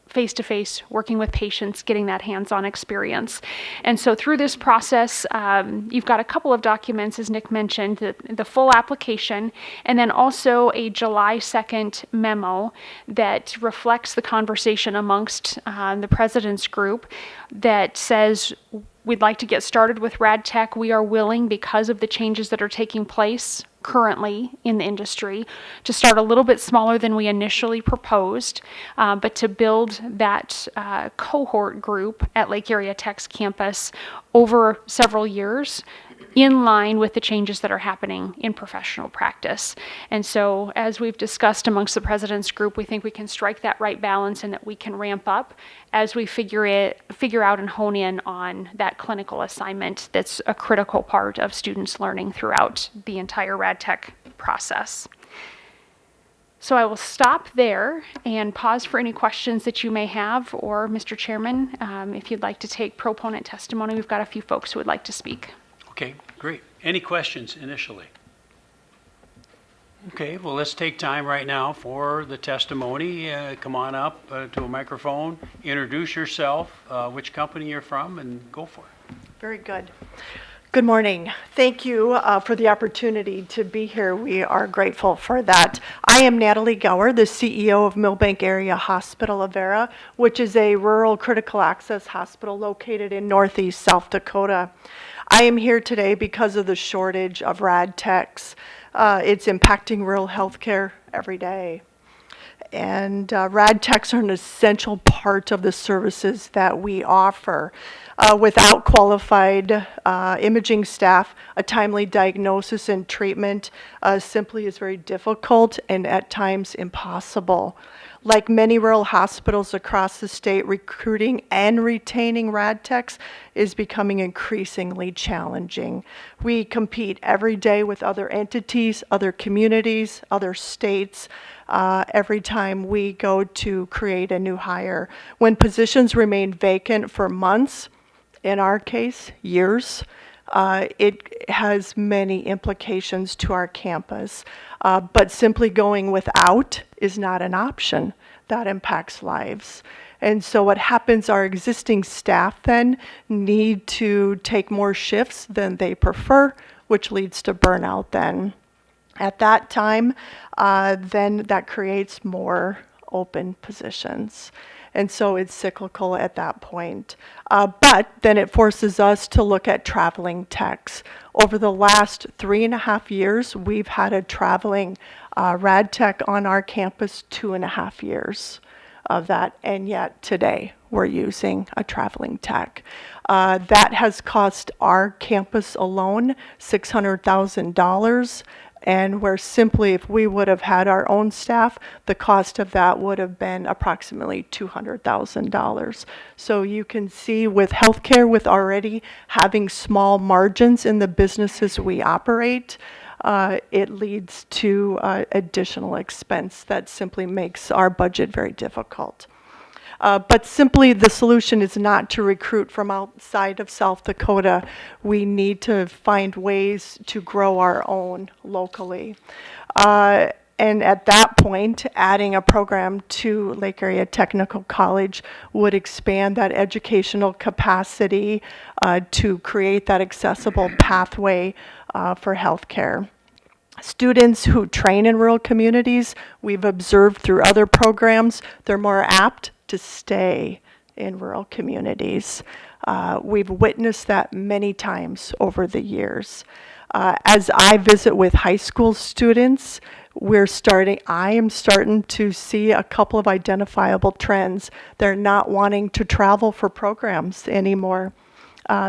face-to-face, working with patients, getting that hands-on experience. And so through this process, you've got a couple of documents, as Nick mentioned, the full application, and then also a July 2nd memo that reflects the conversation amongst the president's group that says, we'd like to get started with rad tech. We are willing, because of the changes that are taking place currently in the industry, to start a little bit smaller than we initially proposed, but to build that cohort group at Lake Area Tech's campus over several years in line with the changes that are happening in professional practice. And so as we've discussed amongst the president's group, we think we can strike that right balance and that we can ramp up as we figure out and hone in on that clinical assignment that's a critical part of students learning throughout the entire rad tech process. So I will stop there and pause for any questions that you may have, or Mr. Chairman, if you'd like to take proponent testimony, we've got a few folks who would like to speak. Okay, great. Any questions initially? Okay, well, let's take time right now for the testimony. Come on up to a microphone, introduce yourself, which company you're from, and go for it. Very good. Good morning. Thank you for the opportunity to be here. We are grateful for that. I am Natalie Gower, the CEO of Millbank Area Hospital Avera, which is a rural critical access hospital located in northeast South Dakota. I am here today because of the shortage of rad techs. It's impacting rural healthcare every day. And rad techs are an essential part of the services that we offer. Without qualified imaging staff, a timely diagnosis and treatment simply is very difficult and at times impossible. Like many rural hospitals across the state, recruiting and retaining rad techs is becoming increasingly challenging. We compete every day with other entities, other communities, other states, every time we go to create a new hire. When positions remain vacant for months, in our case, years, it has many implications to our campus. But simply going without is not an option. That impacts lives. And so what happens, our existing staff then need to take more shifts than they prefer, which leads to burnout then. At that time, then that creates more open positions. And so it's cyclical at that point. But then it forces us to look at traveling techs. Over the last 3.5 years, we've had a traveling rad tech on our campus 2.5 years of that. And yet today we're using a traveling tech. That has cost our campus alone $600,000. And where simply if we would have had our own staff, the cost of that would have been approximately $200,000. So you can see with healthcare, with already having small margins in the businesses we operate, it leads to additional expense that simply makes our budget very difficult. But simply the solution is not to recruit from outside of South Dakota. We need to find ways to grow our own locally. And at that point, adding a program to Lake Area Technical College would expand that educational capacity to create that accessible pathway for healthcare. Students who train in rural communities, we've observed through other programs, they're more apt to stay in rural communities. We've witnessed that many times over the years. As I visit with high school students, I am starting to see a couple of identifiable trends. They're not wanting to travel for programs anymore,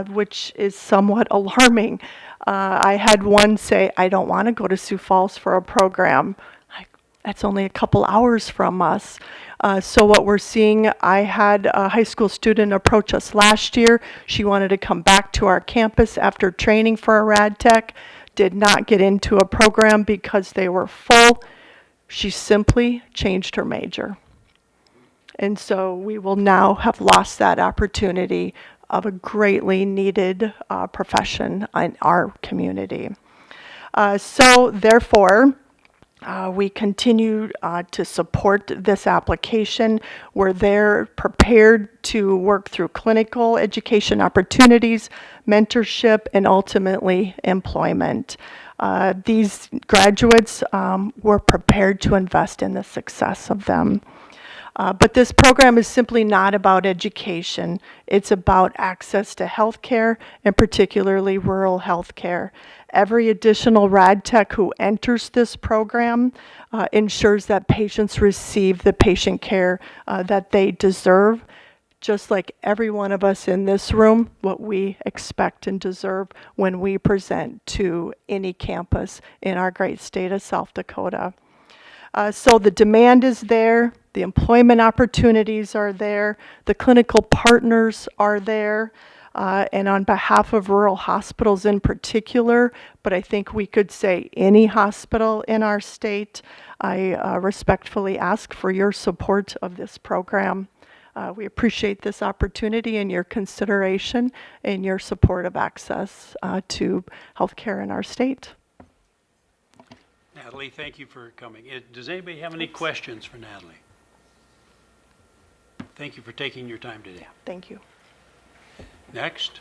which is somewhat alarming. I had one say, I don't want to go to Sioux Falls for a program. That's only a couple hours from us. So what we're seeing, I had a high school student approach us last year. She wanted to come back to our campus after training for a rad tech, did not get into a program because they were full. She simply changed her major. And so we will now have lost that opportunity of a greatly needed profession in our community. So therefore, we continue to support this application. We're there prepared to work through clinical education opportunities, mentorship, and ultimately employment. These graduates, we're prepared to invest in the success of them. But this program is simply not about education. It's about access to healthcare, and particularly rural healthcare. Every additional rad tech who enters this program ensures that patients receive the patient care that they deserve, just like every one of us in this room, what we expect and deserve when we present to any campus in our great state of South Dakota. So the demand is there, the employment opportunities are there, the clinical partners are there. and on behalf of rural hospitals in particular, but I think we could say any hospital in our state, I respectfully ask for your support of this program. We appreciate this opportunity and your consideration and your support of access to healthcare in our state. Natalie, thank you for coming. Does anybody have any questions for Natalie? Thank you for taking your time today. Thank you. Next.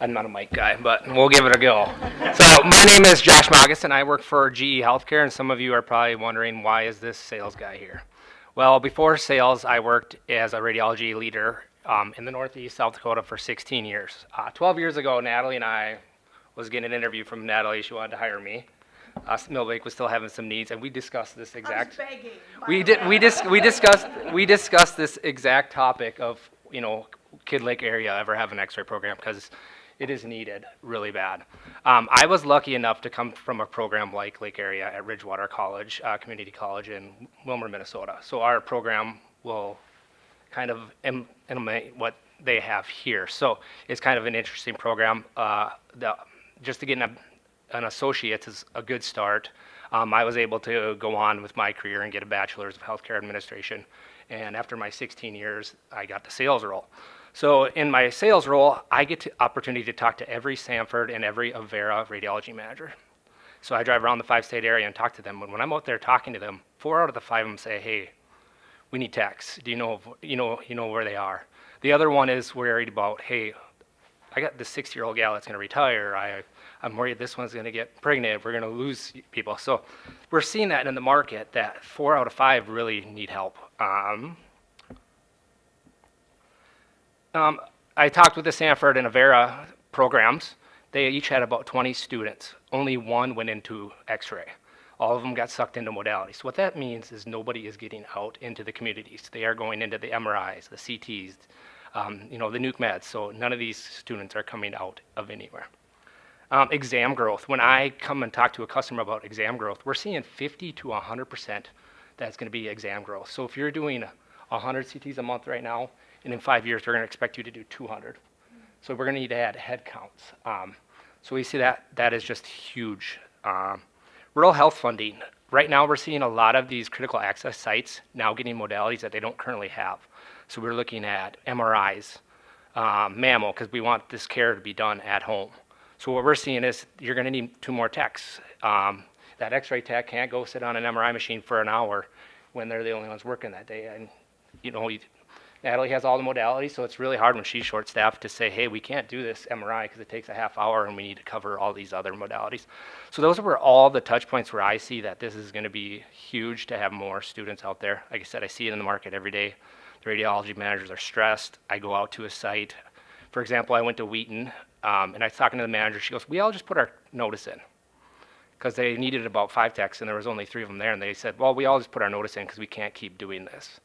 I'm not a mic guy, but we'll give it a go. So my name is Josh Magus, and I work for GE Healthcare, and some of you are probably wondering, why is this sales guy here? Well, before sales, I worked as a radiology leader in the Northeast, South Dakota for 16 years. 12 years ago, Natalie and I was getting an interview from Natalie. She wanted to hire me. Millbank was still having some needs, and we discussed this exact. We discussed this exact topic of, Kid Lake area ever have an X-ray program, because it is needed really bad. I was lucky enough to come from a program like Lake area at Ridgewater College, Community College in Wilmer, Minnesota. So our program will kind of implement what they have here. So it's kind of an interesting program. Just to get an associate is a good start. I was able to go on with my career and get a bachelor's of healthcare administration. And after my 16 years, I got the sales role. So in my sales role, I get the opportunity to talk to every Sanford and every Avera radiology manager. So I drive around the 5-state area and talk to them. When I'm out there talking to them, 4 out of the 5 of them say, "Hey, we need techs. Do you know where they are?" The other one is worried about, "Hey, I got this 60-year-old gal that's going to retire. I'm worried this one's going to get pregnant. We're going to lose people." So we're seeing that in the market, that 4 out of 5 really need help. I talked with the Sanford and Avera programs. They each had about 20 students. Only one went into X-ray. All of them got sucked into modalities. So what that means is nobody is getting out into the communities. They are going into the MRIs, the CTs, the nuke meds. So none of these students are coming out of anywhere. Exam growth. When I come and talk to a customer about exam growth, we're seeing 50 to 100% that's going to be exam growth. So if you're doing 100 CTs a month right now, and in 5 years, they're going to expect you to do 200. So we're going to need to add head counts. So we see that is just huge. Rural health funding. Right now, we're seeing a lot of these critical access sites now getting modalities that they don't currently have. So we're looking at MRIs, mammo, because we want this care to be done at home. So what we're seeing is you're going to need 2 more techs. That X-ray tech can't go sit on an MRI machine for an hour when they're the only ones working that day. And Natalie has all the modalities, so it's really hard when she's short-staffed to say, "Hey, we can't do this MRI because it takes a half hour and we need to cover all these other modalities." So those are all the touch points where I see that this is going to be huge to have more students out there. Like I said, I see it in the market every day. The radiology managers are stressed. I go out to a site. For example, I went to Wheaton, and I was talking to the manager. She goes, "We all just put our notice in," because they needed about 5 techs, and there was only 3 of them there. And they said, "Well, we all just put our notice in because we can't keep doing this."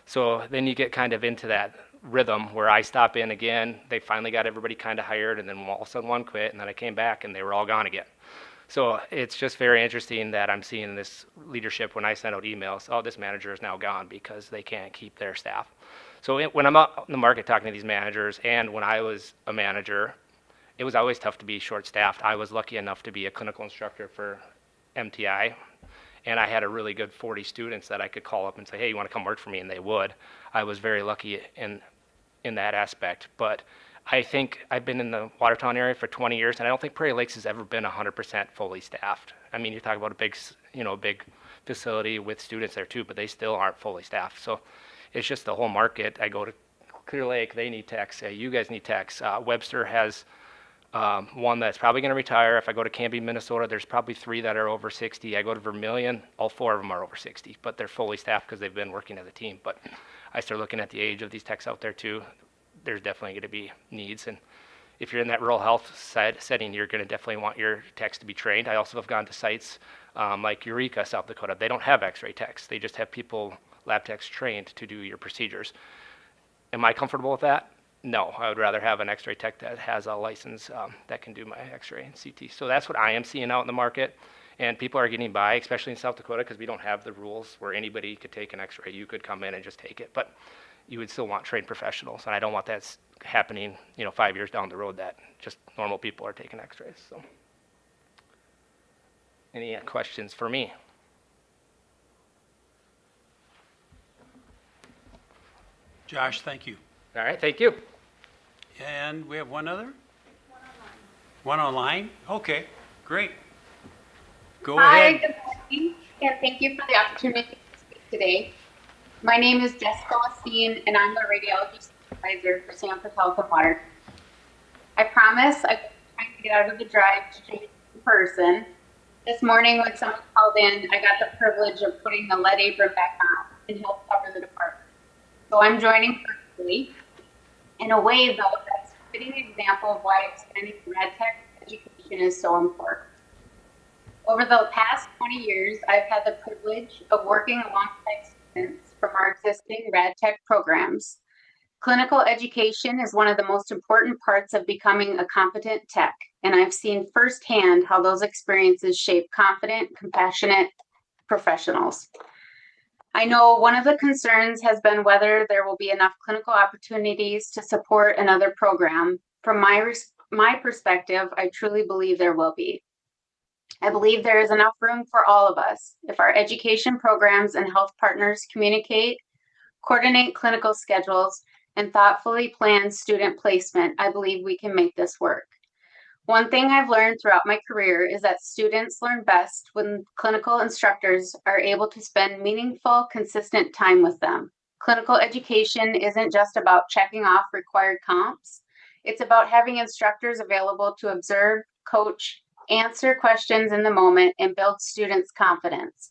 So then you get kind of into that rhythm where I stop in again. They finally got everybody kind of hired, and then all of a sudden one quit, and then I came back, and they were all gone again. So it's just very interesting that I'm seeing this leadership when I send out emails. "Oh, this manager is now gone because they can't keep their staff." So when I'm out in the market talking to these managers, and when I was a manager, it was always tough to be short-staffed. I was lucky enough to be a clinical instructor for MTI. And I had a really good 40 students that I could call up and say, "Hey, you want to come work for me?" And they would. I was very lucky in that aspect. But I think I've been in the Watertown area for 20 years, and I don't think Prairie Lakes has ever been 100% fully staffed. I mean, you talk about a big facility with students there too, but they still aren't fully staffed. So it's just the whole market. I go to Clear Lake, they need techs. You guys need techs. Webster has one that's probably going to retire. If I go to Canby, Minnesota, there's probably 3 that are over 60. I go to Vermilion, all 4 of them are over 60, but they're fully staffed because they've been working as a team. But I start looking at the age of these techs out there too. There's definitely going to be needs. And if you're in that rural health setting, you're going to definitely want your techs to be trained. I also have gone to sites like Eureka, South Dakota. They don't have X-ray techs. They just have people, lab techs, trained to do your procedures. Am I comfortable with that? No, I would rather have an X-ray tech that has a license that can do my X-ray and CT. So that's what I am seeing out in the market. And people are getting by, especially in South Dakota, because we don't have the rules where anybody could take an x-ray. You could come in and just take it, but you would still want trained professionals. And I don't want that happening, 5 years down the road that just normal people are taking x-rays. So, any questions for me? Josh, thank you. All right, thank you. And we have one other? One online? Okay, great. Go Hi, ahead. good morning, and thank you for the opportunity to speak today. My name is Jessica Lestine, and I'm the radiology supervisor for Sanford Health and Water. I promise I'm trying to get out of the drive to join in person. This morning when someone called in, I got the privilege of putting the lead apron back on and help cover the department. So I'm joining virtually. In a way, though, that's a fitting example of why expanding rad tech education is so important. Over the past 20 years, I've had the privilege of working alongside students from our existing rad tech programs. Clinical education is one of the most important parts of becoming a competent tech, and I've seen firsthand how those experiences shape confident, compassionate professionals. I know one of the concerns has been whether there will be enough clinical opportunities to support another program. From my perspective, I truly believe there will be. I believe there is enough room for all of us. If our education programs and health partners communicate, coordinate clinical schedules, and thoughtfully plan student placement, I believe we can make this work. One thing I've learned throughout my career is that students learn best when clinical instructors are able to spend meaningful, consistent time with them. Clinical education isn't just about checking off required comps. It's about having instructors available to observe, coach, answer questions in the moment, and build students' confidence.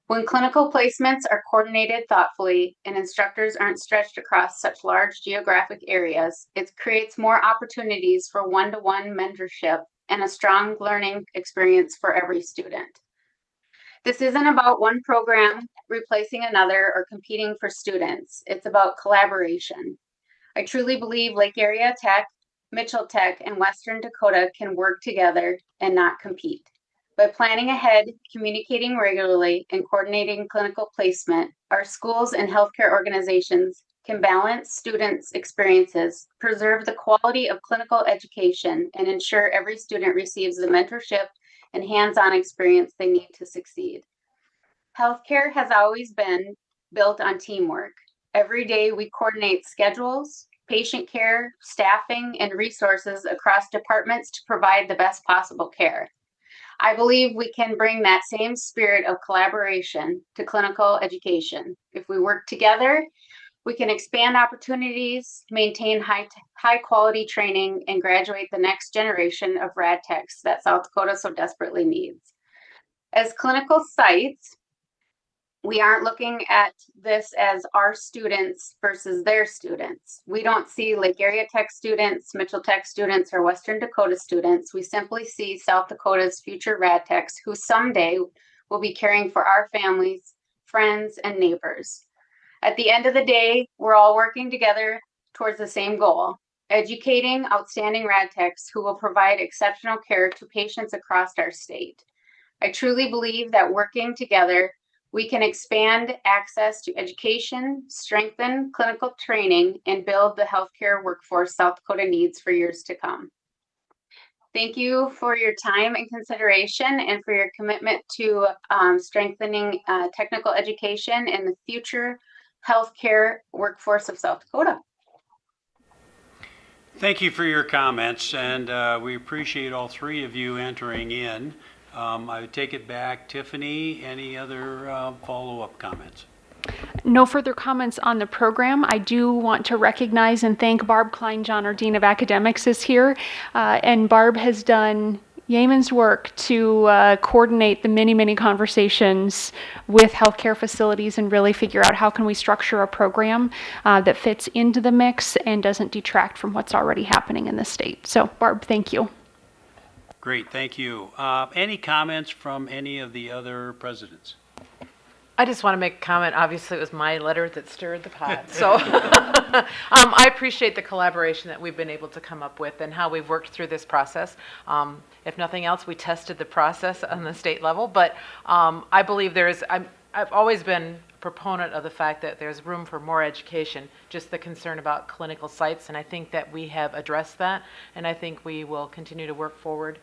When clinical placements are coordinated thoughtfully and instructors aren't stretched across such large geographic areas, it creates more opportunities for one-to-one mentorship and a strong learning experience for every student. This isn't about one program replacing another or competing for students. It's about collaboration. I truly believe Lake Area Tech, Mitchell Tech, and Western Dakota can work together and not compete. By planning ahead, communicating regularly, and coordinating clinical placement, our schools and healthcare organizations can balance students' experiences, preserve the quality of clinical education, and ensure every student receives the mentorship and hands-on experience they need to succeed. Healthcare has always been built on teamwork. Every day we coordinate schedules, patient care, staffing, and resources across departments to provide the best possible care. I believe we can bring that same spirit of collaboration to clinical education. If we work together, we can expand opportunities, maintain high quality training, and graduate the next generation of rad techs that South Dakota so desperately needs. As clinical sites, we aren't looking at this as our students versus their students. We don't see Lake Area Tech students, Mitchell Tech students, or Western Dakota students. We simply see South Dakota's future rad techs who someday will be caring for our families, friends, and neighbors. At the end of the day, we're all working together towards the same goal, educating outstanding rad techs who will provide exceptional care to patients across our state. I truly believe that working together, we can expand access to education, strengthen clinical training, and build the healthcare workforce South Dakota needs for years to come. Thank you for your time and consideration and for your commitment to strengthening technical education and the future healthcare workforce of South Dakota. Thank you for your comments, and we appreciate all three of you entering in. I would take it back. Tiffany, any other follow-up comments? No further comments on the program. I do want to recognize and thank Barb Kleinjohn, our Dean of Academics, is here. And Barb has done yeoman's work to coordinate the many conversations with healthcare facilities and really figure out how can we structure a program that fits into the mix and doesn't detract from what's already happening in the state. So Barb, thank you. Great, thank you. Any comments from any of the other presidents? I just want to make a comment. Obviously, it was my letter that stirred the pot. So I appreciate the collaboration that we've been able to come up with and how we've worked through this process. If nothing else, we tested the process on the state level. But I believe I've always been a proponent of the fact that there's room for more education, just the concern about clinical sites. And I think that we have addressed that. And I think we will continue to work forward.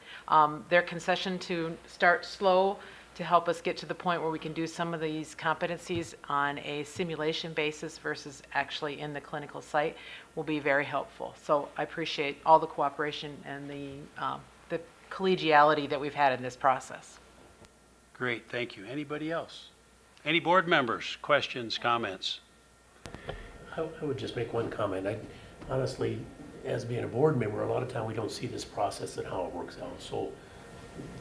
Their concession to start slow to help us get to the point where we can do some of these competencies on a simulation basis versus actually in the clinical site will be very helpful. So I appreciate all the cooperation and the collegiality that we've had in this process. Great, thank you. Anybody else? Any board members, questions, comments? I would just make one comment. Honestly, as being a board member, a lot of time we don't see this process and how it works out. So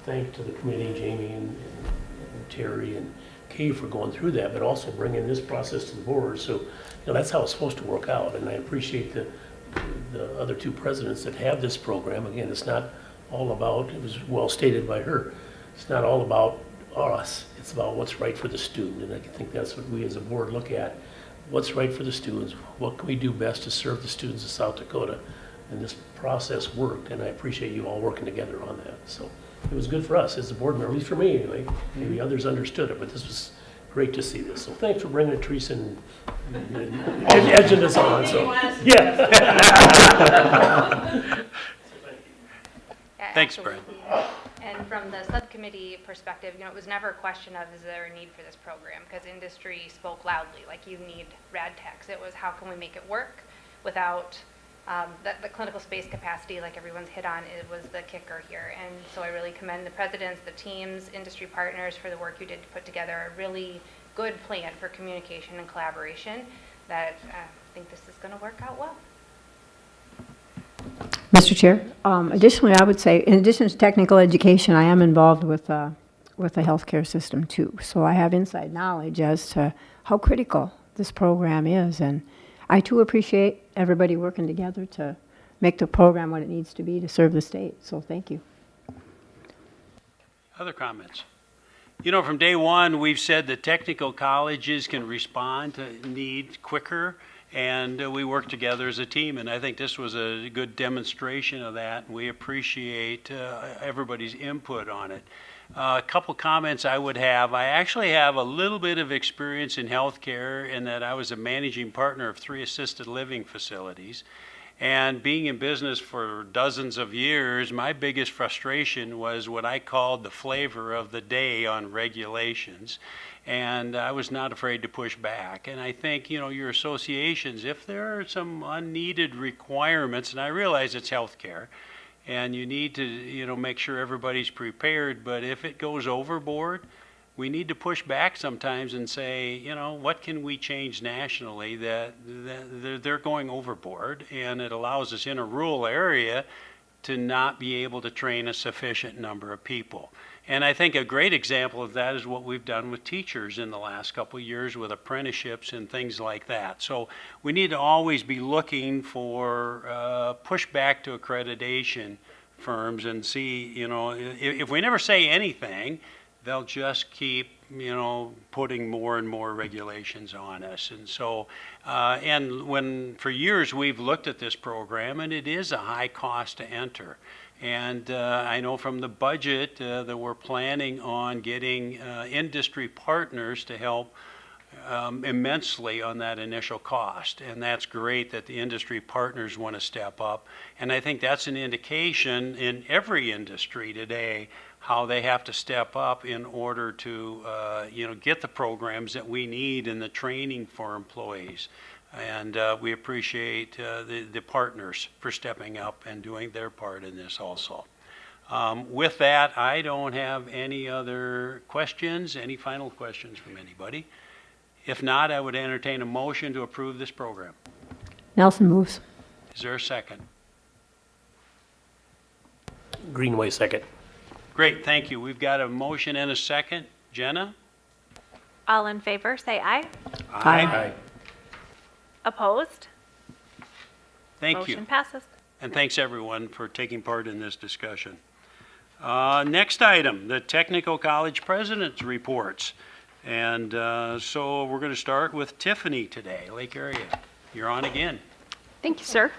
thank to the committee, Jamie and Terry and Kay for going through that, but also bringing this process to the board. So, that's how it's supposed to work out. And I appreciate the other two presidents that have this program. Again, it's not all about, it was well stated by her, it's not all about us. It's about what's right for the student. And I think that's what we as a board look at. What's right for the students? What can we do best to serve the students of South Dakota? And this process worked, and I appreciate you all working together on that. So it was good for us as a board member, at least for me anyway. Maybe others understood it, but this was great to see this. So thanks for bringing it, Teresa, and edging us on. So yeah. Thanks, Brent. And from the subcommittee perspective, it was never a question of is there a need for this program, because industry spoke loudly, like you need rad techs. It was how can we make it work without the clinical space capacity, like everyone's hit on, it was the kicker here. And so I really commend the presidents, the teams, industry partners for the work you did to put together a really good plan for communication and collaboration that I think this is going to work out well. Mr. Chair, additionally, I would say, in addition to technical education, I am involved with the healthcare system too. So I have inside knowledge as to how critical this program is. And I too appreciate everybody working together to make the program what it needs to be to serve the state. So thank you. Other comments? From day one, we've said that technical colleges can respond to need quicker, and we work together as a team, and I think this was a good demonstration of that. We appreciate everybody's input on it. A couple comments I would have. I actually have a little bit of experience in healthcare in that I was a managing partner of 3 assisted living facilities. And being in business for dozens of years, my biggest frustration was what I called the flavor of the day on regulations. And I was not afraid to push back. And I think, your associations, if there are some unneeded requirements, and I realize it's healthcare, and you need to, make sure everybody's prepared, but if it goes overboard, we need to push back sometimes and say, what can we change nationally that they're going overboard, and it allows us in a rural area to not be able to train a sufficient number of people. And I think a great example of that is what we've done with teachers in the last couple of years with apprenticeships and things like that. So we need to always be looking for pushback to accreditation firms and see, if we never say anything, they'll just keep, putting more and more regulations on us. And so, and when for years we've looked at this program, and it is a high cost to enter. And I know from the budget that we're planning on getting industry partners to help immensely on that initial cost. And that's great that the industry partners want to step up. And I think that's an indication in every industry today how they have to step up in order to get the programs that we need and the training for employees. And we appreciate the partners for stepping up and doing their part in this also. With that, I don't have any other questions. Any final questions from anybody? If not, I would entertain a motion to approve this program. Nelson moves. Is there a second? Greenway second. Great, thank you. We've got a motion and a second. Jenna? All in favor, say aye. Aye. Opposed? Thank you. Motion passes. And thanks everyone for taking part in this discussion. Next item, the Technical College President's Reports. And so we're going to start with Tiffany today, Lake Area. You're on again. Thank you, sir.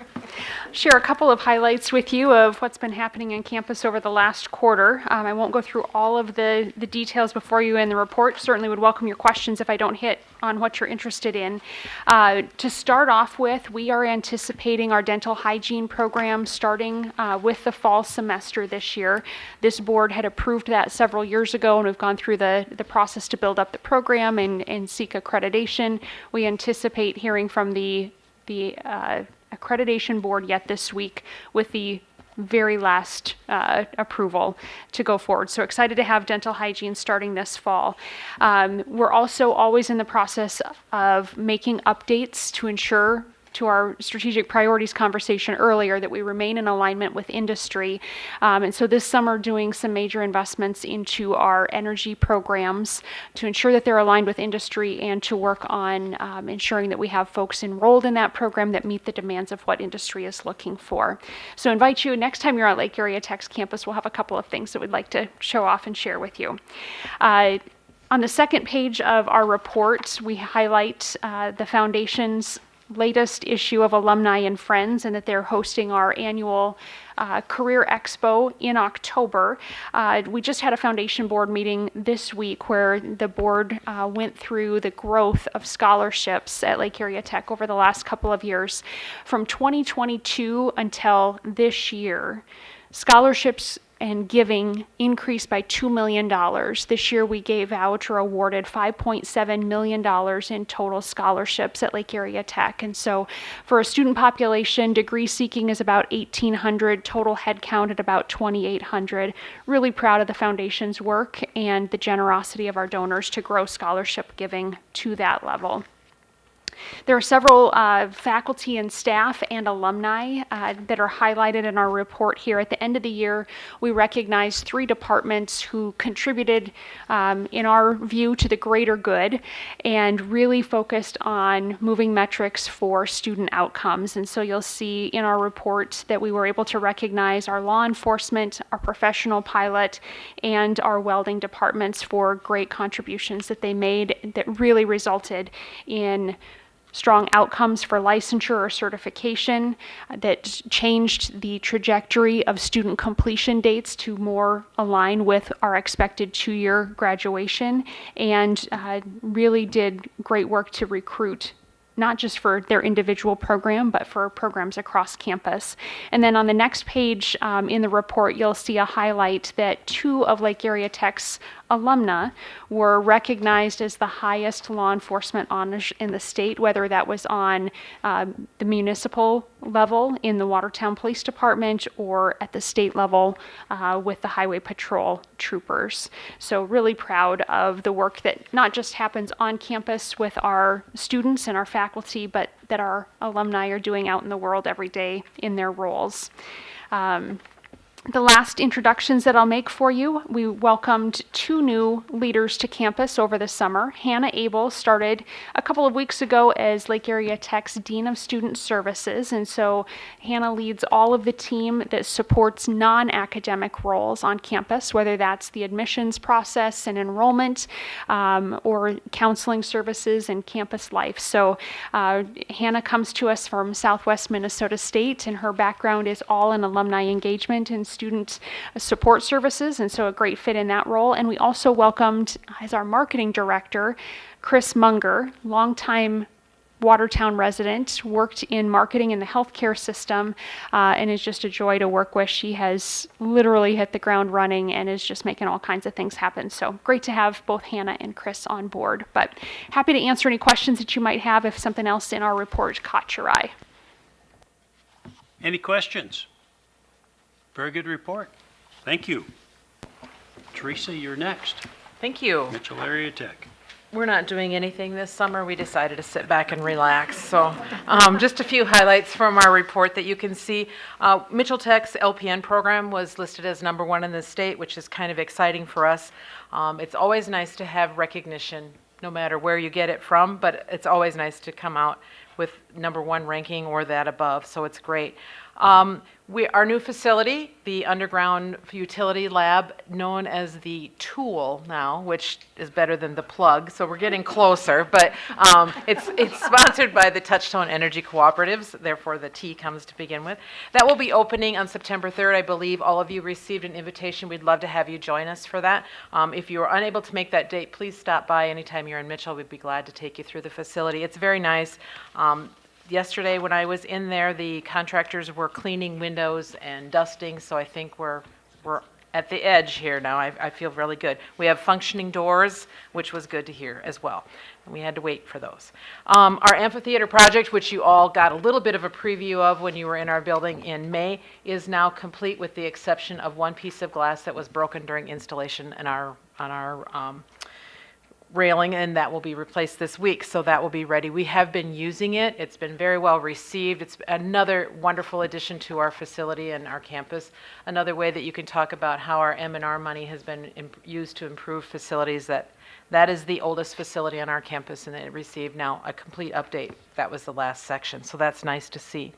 Share a couple of highlights with you of what's been happening on campus over the last quarter. I won't go through all of the details before you in the report. Certainly would welcome your questions if I don't hit on what you're interested in. To start off with, we are anticipating our dental hygiene program starting with the fall semester this year. This board had approved that several years ago, and we've gone through the process to build up the program and seek accreditation. We anticipate hearing from the accreditation board yet this week with the very last approval to go forward. So excited to have dental hygiene starting this fall. We're also always in the process of making updates to ensure, to our strategic priorities conversation earlier, that we remain in alignment with industry. And so this summer doing some major investments into our energy programs to ensure that they're aligned with industry and to work on ensuring that we have folks enrolled in that program that meet the demands of what industry is looking for. So invite you, next time you're at Lake Area Tech's campus, we'll have a couple of things that we'd like to show off and share with you. On the second page of our report, we highlight the foundation's latest issue of Alumni and Friends, and that they're hosting our annual Career Expo in October. We just had a foundation board meeting this week where the board went through the growth of scholarships at Lake Area Tech over the last couple of years. From 2022 until this year, scholarships and giving increased by $2 million. This year we gave out or awarded $5.7 million in total scholarships at Lake Area Tech. And so for a student population, degree seeking is about 1,800, total head count at about 2,800. Really proud of the foundation's work and the generosity of our donors to grow scholarship giving to that level. There are several faculty and staff and alumni that are highlighted in our report here. At the end of the year, we recognized 3 departments who contributed, in our view, to the greater good and really focused on moving metrics for student outcomes. And so you'll see in our report that we were able to recognize our law enforcement, our professional pilot, and our welding departments for great contributions that they made that really resulted in strong outcomes for licensure or certification, that changed the trajectory of student completion dates to more align with our expected 2-year graduation, and really did great work to recruit, not just for their individual program, but for programs across campus. And then on the next page in the report, you'll see a highlight that 2 of Lake Area Tech's alumna were recognized as the highest law enforcement honors in the state, whether that was on the municipal level in the Watertown Police Department or at the state level with the Highway Patrol troopers. So really proud of the work that not just happens on campus with our students and our faculty, but that our alumni are doing out in the world every day in their roles. The last introductions that I'll make for you, we welcomed 2 new leaders to campus over the summer. Hannah Abel started a couple of weeks ago as Lake Area Tech's Dean of Student Services, and so Hannah leads all of the team that supports non-academic roles on campus, whether that's the admissions process and enrollment, or counseling services and campus life. So Hannah comes to us from Southwest Minnesota State, and her background is all in alumni engagement and student support services, and so a great fit in that role. And we also welcomed as our marketing director, Chris Munger, longtime Watertown resident, worked in marketing in the healthcare system, and is just a joy to work with. She has literally hit the ground running and is just making all kinds of things happen. So great to have both Hannah and Chris on board, but happy to answer any questions that you might have if something else in our report caught your eye. Any questions? Very good report. Thank you. Teresa, you're next. Thank you. Mitchell Area Tech. We're not doing anything this summer. We decided to sit back and relax. So just a few highlights from our report that you can see. Mitchell Tech's LPN program was listed as #1 in the state, which is kind of exciting for us. It's always nice to have recognition, no matter where you get it from, but it's always nice to come out with #1 ranking or that above, so it's great. Our new facility, the underground utility lab, known as the Tool now, which is better than the Plug, so we're getting closer, but it's sponsored by the Touchstone Energy Cooperatives, therefore the T comes to begin with. That will be opening on September 3rd. I believe all of you received an invitation. We'd love to have you join us for that. If you are unable to make that date, please stop by anytime you're in Mitchell. We'd be glad to take you through the facility. It's very nice. Yesterday, when I was in there, the contractors were cleaning windows and dusting, so I think we're at the edge here now. I feel really good. We have functioning doors, which was good to hear as well. And we had to wait for those. Our amphitheater project, which you all got a little bit of a preview of when you were in our building in May, is now complete with the exception of one piece of glass that was broken during installation on our railing, and that will be replaced this week, so that will be ready. We have been using it. It's been very well received. It's another wonderful addition to our facility and our campus. Another way that you can talk about how our M&R money has been used to improve facilities. That is the oldest facility on our campus, and it received now a complete update. That was the last section, so that's nice to see.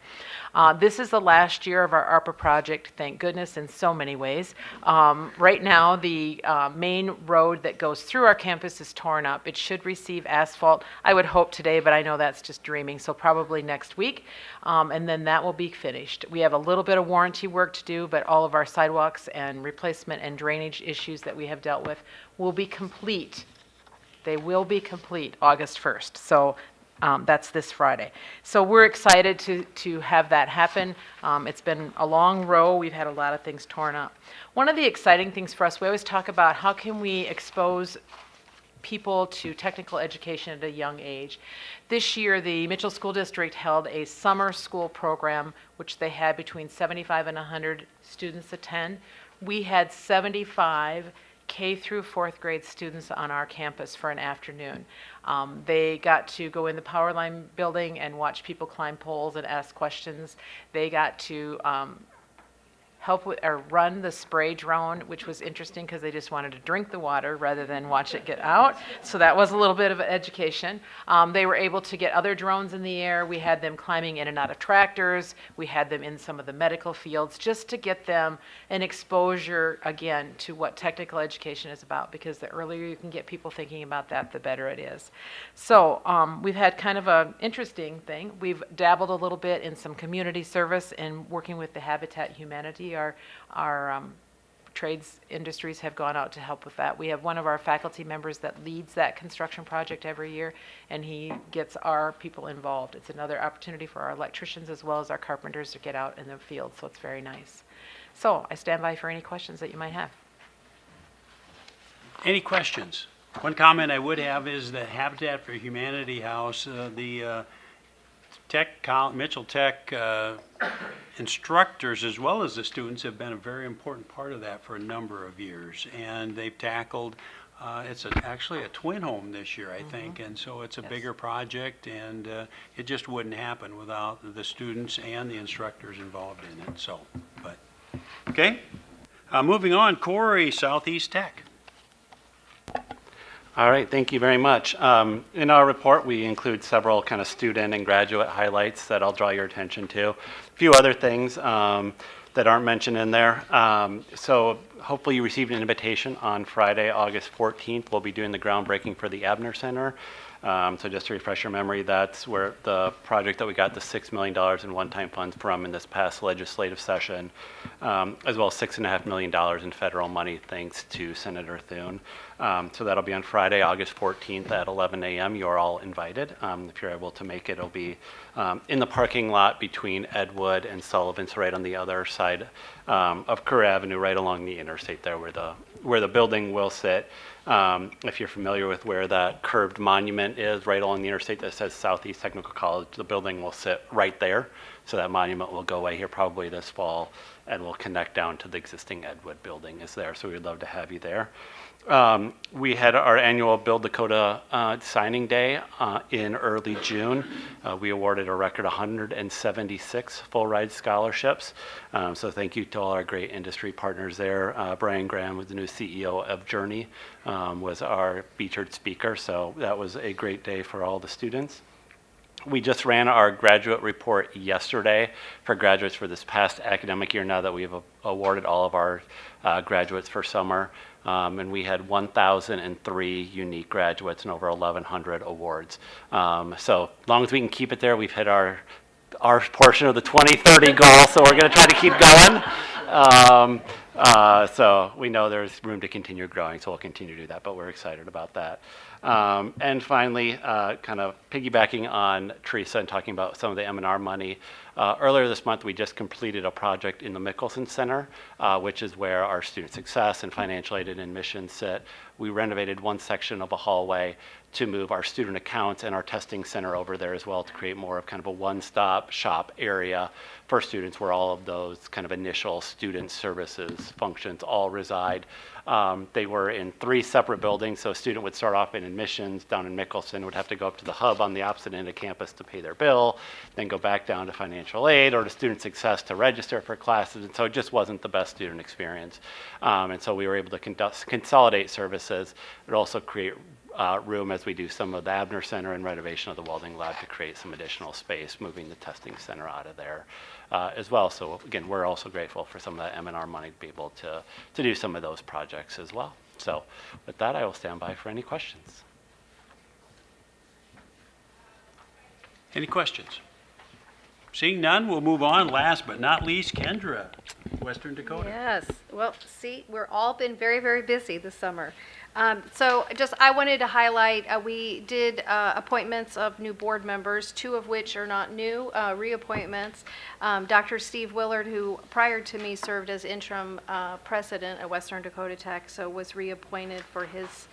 This is the last year of our ARPA project, thank goodness, in so many ways. Right now, the main road that goes through our campus is torn up. It should receive asphalt, I would hope today, but I know that's just dreaming, so probably next week, and then that will be finished. We have a little bit of warranty work to do, but all of our sidewalks and replacement and drainage issues that we have dealt with will be complete. They will be complete August 1st, so that's this Friday. So we're excited to have that happen. It's been a long row. We've had a lot of things torn up. One of the exciting things for us, we always talk about how can we expose people to technical education at a young age. This year, the Mitchell School District held a summer school program, which they had between 75 and 100 students attend. We had 75 K through 4th grade students on our campus for an afternoon. They got to go in the power line building and watch people climb poles and ask questions. They got to help with or run the spray drone, which was interesting because they just wanted to drink the water rather than watch it get out. So that was a little bit of education. They were able to get other drones in the air. We had them climbing in and out of tractors. We had them in some of the medical fields just to get them an exposure, again, to what technical education is about, because the earlier you can get people thinking about that, the better it is. So we've had kind of an interesting thing. We've dabbled a little bit in some community service and working with the Habitat Humanity. Our trades industries have gone out to help with that. We have one of our faculty members that leads that construction project every year, and he gets our people involved. It's another opportunity for our electricians as well as our carpenters to get out in the field, so it's very nice. So I stand by for any questions that you might have. Any questions? One comment I would have is the Habitat for Humanity House, the Mitchell Tech instructors as well as the students have been a very important part of that for a number of years, and they've tackled it's actually a twin home this year, I think, and so it's a bigger project, and it just wouldn't happen without the students and the instructors involved in it. So, but okay, moving on, Corey, Southeast Tech. All right, thank you very much. In our report, we include several kind of student and graduate highlights that I'll draw your attention to. A few other things that aren't mentioned in there. So hopefully you received an invitation on Friday, August 14th. We'll be doing the groundbreaking for the Abner Center. So just to refresh your memory, that's where the project that we got the $6 million in one-time funds from in this past legislative session, as well as $6.5 million in federal money, thanks to Senator Thune. So that'll be on Friday, August 14th at 11 a.m. You're all invited. If you're able to make it, it'll be in the parking lot between Edwood and Sullivan, so right on the other side of Kerr Avenue, right along the interstate there where the building will sit. If you're familiar with where that curved monument is, right along the interstate that says Southeast Technical College, the building will sit right there. So that monument will go away here probably this fall and will connect down to the existing Edwood building is there. So we'd love to have you there. We had our annual Build Dakota signing day in early June. We awarded a record 176 full ride scholarships. So thank you to all our great industry partners there. Brian Graham, was the new CEO of Journey, was our featured speaker. So that was a great day for all the students. We just ran our graduate report yesterday for graduates for this past academic year, now that we've awarded all of our graduates for summer. And we had 1,003 unique graduates and over 1,100 awards. So as long as we can keep it there, we've hit our portion of the 2030 goal, so we're going to try to keep going. So we know there's room to continue growing, so we'll continue to do that, but we're excited about that. And finally, kind of piggybacking on Teresa and talking about some of the M&R money, earlier this month we just completed a project in the Mickelson Center, which is where our student success and financial aid and admissions sit. We renovated one section of a hallway to move our student accounts and our testing center over there as well, to create more of kind of a one-stop shop area for students where all of those kind of initial student services functions all reside. They were in 3 separate buildings, so a student would start off in admissions down in Mickelson, would have to go up to the hub on the opposite end of campus to pay their bill, then go back down to financial aid or to student success to register for classes, and so it just wasn't the best student experience. And so we were able to consolidate services, but also create room as we do some of the Abner Center and renovation of the welding lab to create some additional space, moving the testing center out of there as well. So again, we're also grateful for some of that M&R money to be able to do some of those projects as well. So with that, I will stand by for any questions. Any questions? Seeing none, we'll move on. Last but not least, Kendra, Western Dakota. Yes, well, see, we're all been very, very busy this summer. So I wanted to highlight, we did appointments of new board members, 2 of which are not new, reappointments. Dr. Steve Willard, who prior to me served as interim president at Western Dakota Tech, so was reappointed for his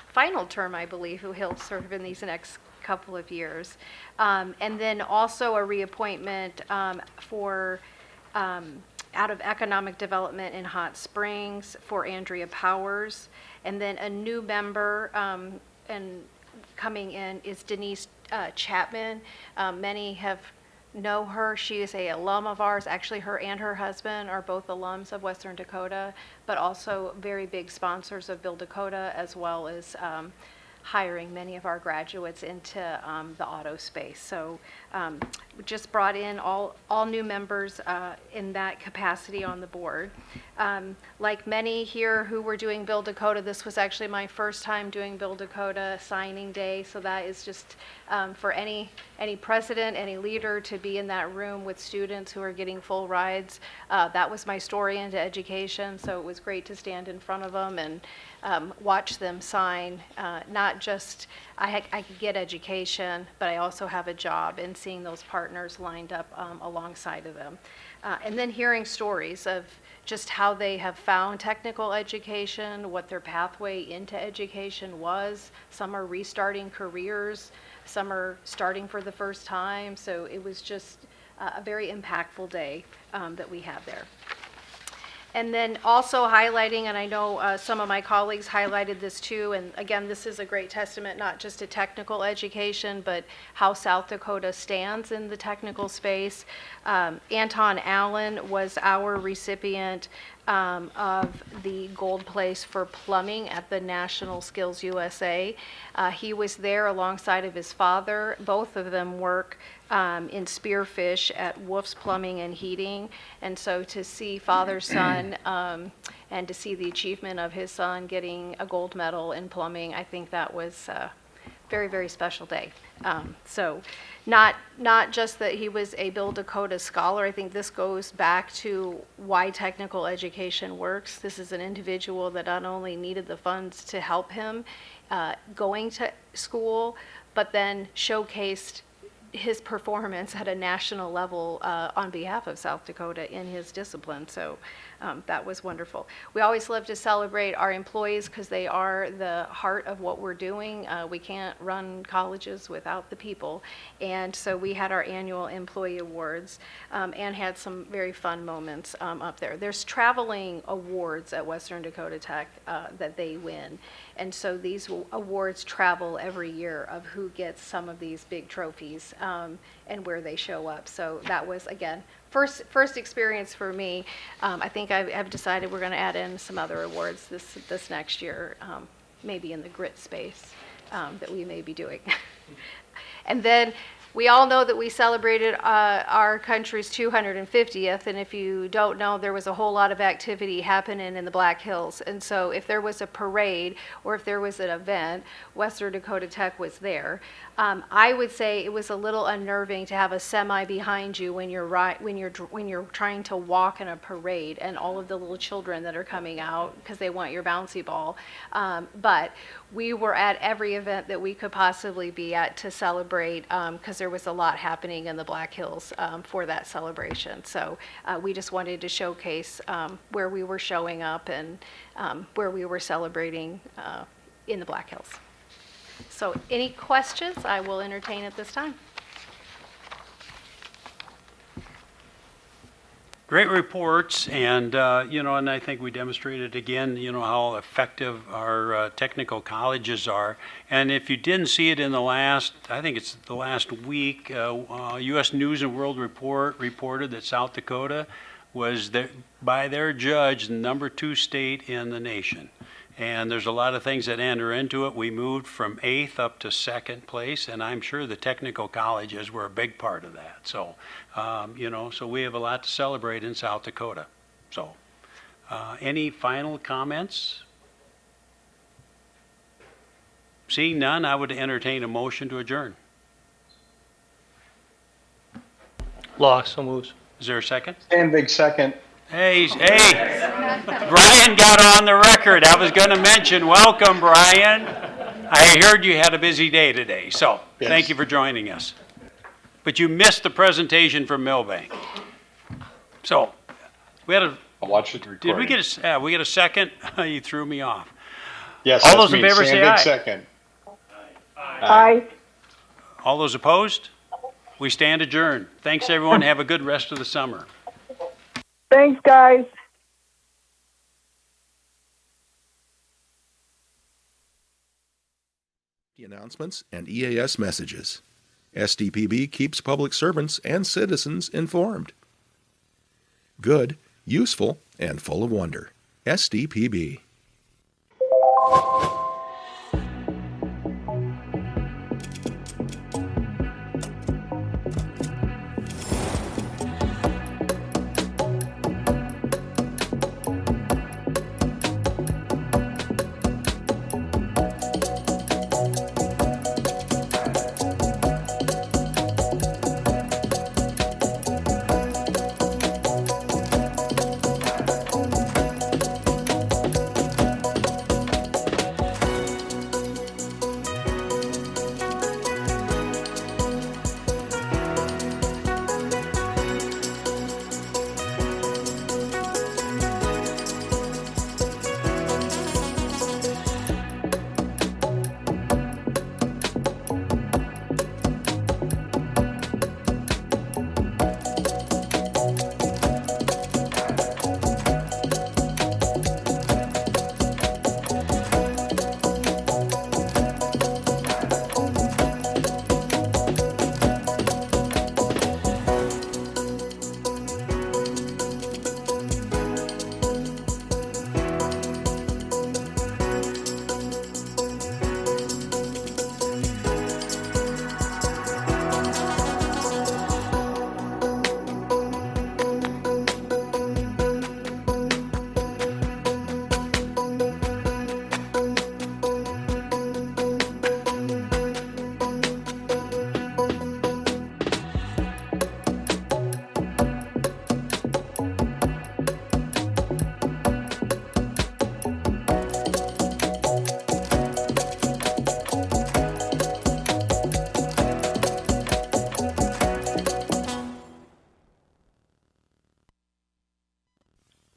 final term, I believe, who he'll serve in these next couple of years. And then also a reappointment for out of economic development in Hot Springs for Andrea Powers. And then a new member and coming in is Denise Chapman. Many know her. She is a alum of ours. Actually, her and her husband are both alums of Western Dakota, but also very big sponsors of Build Dakota, as well as hiring many of our graduates into the auto space. So we just brought in all new members in that capacity on the board. Like many here who were doing Build Dakota, this was actually my first time doing Build Dakota signing day, so that is just for any president, any leader to be in that room with students who are getting full rides. That was my story into education, so it was great to stand in front of them and watch them sign. Not just I could get education, but I also have a job, and seeing those partners lined up alongside of them. And then hearing stories of just how they have found technical education, what their pathway into education was. Some are restarting careers, some are starting for the first time. So it was just a very impactful day that we had there. And then also highlighting, and I know some of my colleagues highlighted this too, and again, this is a great testament not just to technical education, but how South Dakota stands in the technical space. Anton Allen was our recipient of the Gold Place for plumbing at the National Skills USA. He was there alongside of his father. Both of them work in Spearfish at Wolf's Plumbing and Heating. And so to see father-son and to see the achievement of his son getting a gold medal in plumbing, I think that was a very, very special day. So not just that he was a Build Dakota scholar. I think this goes back to why technical education works. This is an individual that not only needed the funds to help him going to school, but then showcased his performance at a national level on behalf of South Dakota in his discipline. So that was wonderful. We always love to celebrate our employees because they are the heart of what we're doing. We can't run colleges without the people. And so we had our annual employee awards and had some very fun moments up there. There's traveling awards at Western Dakota Tech that they win. And so these awards travel every year of who gets some of these big trophies and where they show up. So that was, again, first experience for me. I think I've decided we're going to add in some other awards this next year, maybe in the grit space that we may be doing. And then we all know that we celebrated our country's 250th, and if you don't know, there was a whole lot of activity happening in the Black Hills. And so if there was a parade or if there was an event, Western Dakota Tech was there. I would say it was a little unnerving to have a semi behind you when you're trying to walk in a parade, and all of the little children that are coming out because they want your bouncy ball. But we were at every event that we could possibly be at to celebrate, because there was a lot happening in the Black Hills for that celebration. So we just wanted to showcase where we were showing up and where we were celebrating in the Black Hills. So any questions I will entertain at this time. Great reports, and and I think we demonstrated again, how effective our technical colleges are. And if you didn't see it in I think it's the last week, U.S. News and World Report reported that South Dakota was, by their judge, the #2 state in the nation. And there's a lot of things that enter into it. We moved from 8th up to 2nd place, and I'm sure the technical colleges were a big part of that. So, so we have a lot to celebrate in South Dakota. So, any final comments? Seeing none, I would entertain a motion to adjourn. Law, so moves. Is there a second? Stanvig, second. Hey, Brian got on the record. I was going to mention, welcome, Brian. I heard you had a busy day today, so Yes. Thank you for joining us. But you missed the presentation from Millbank. So, we had I'll watch the recording. did we get a second? You threw me off. Yes, All that's those in me. favor say Stanvig, aye. second. Aye. All those opposed? We stand adjourned. Thanks, everyone. Have a good rest of the summer. Thanks, guys. Announcements and EAS messages. SDPB keeps public servants and citizens informed. Good, useful, and full of wonder. SDPB.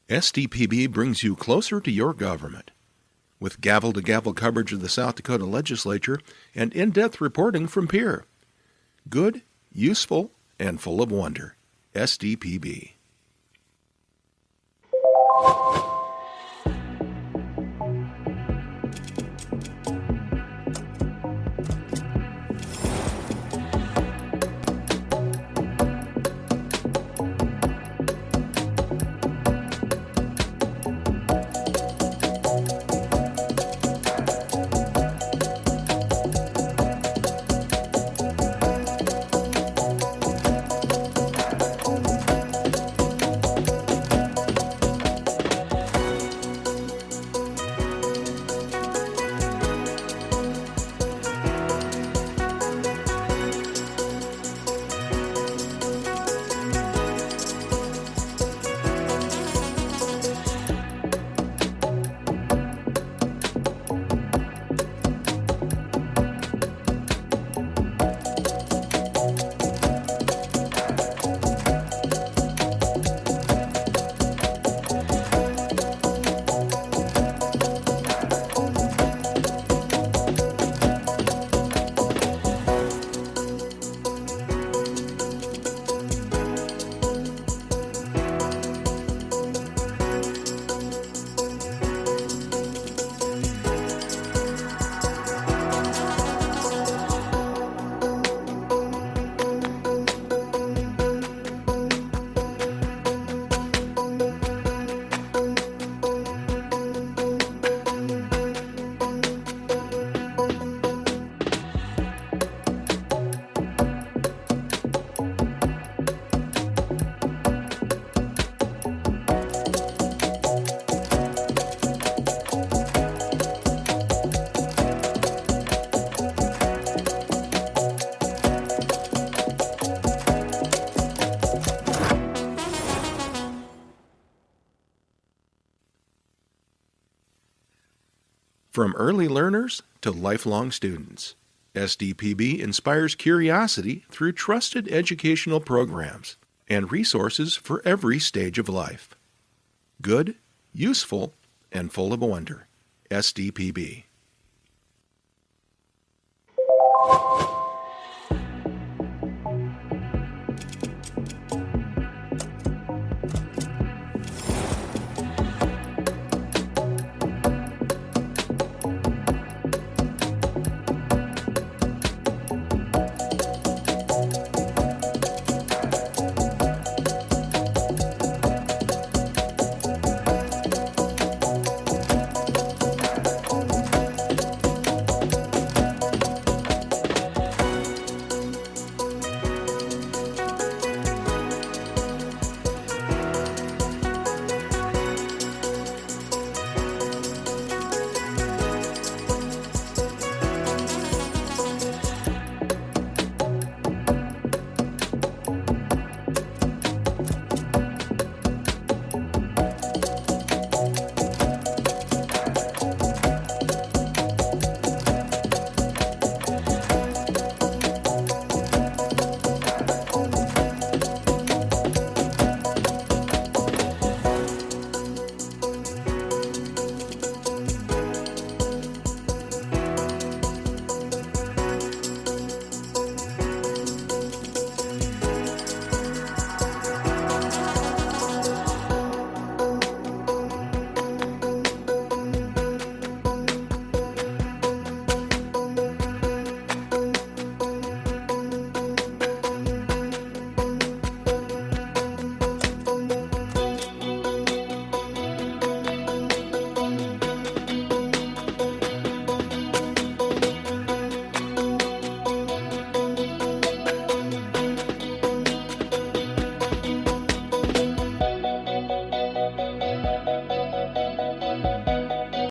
SDPB brings you closer to your government. With gavel-to-gavel coverage of the South Dakota legislature and in-depth reporting from Pierre. Good, useful, and full of wonder. SDPB. From early learners to lifelong students, SDPB inspires curiosity through trusted educational programs and resources for every stage of life. Good, useful, and full of wonder. SDPB.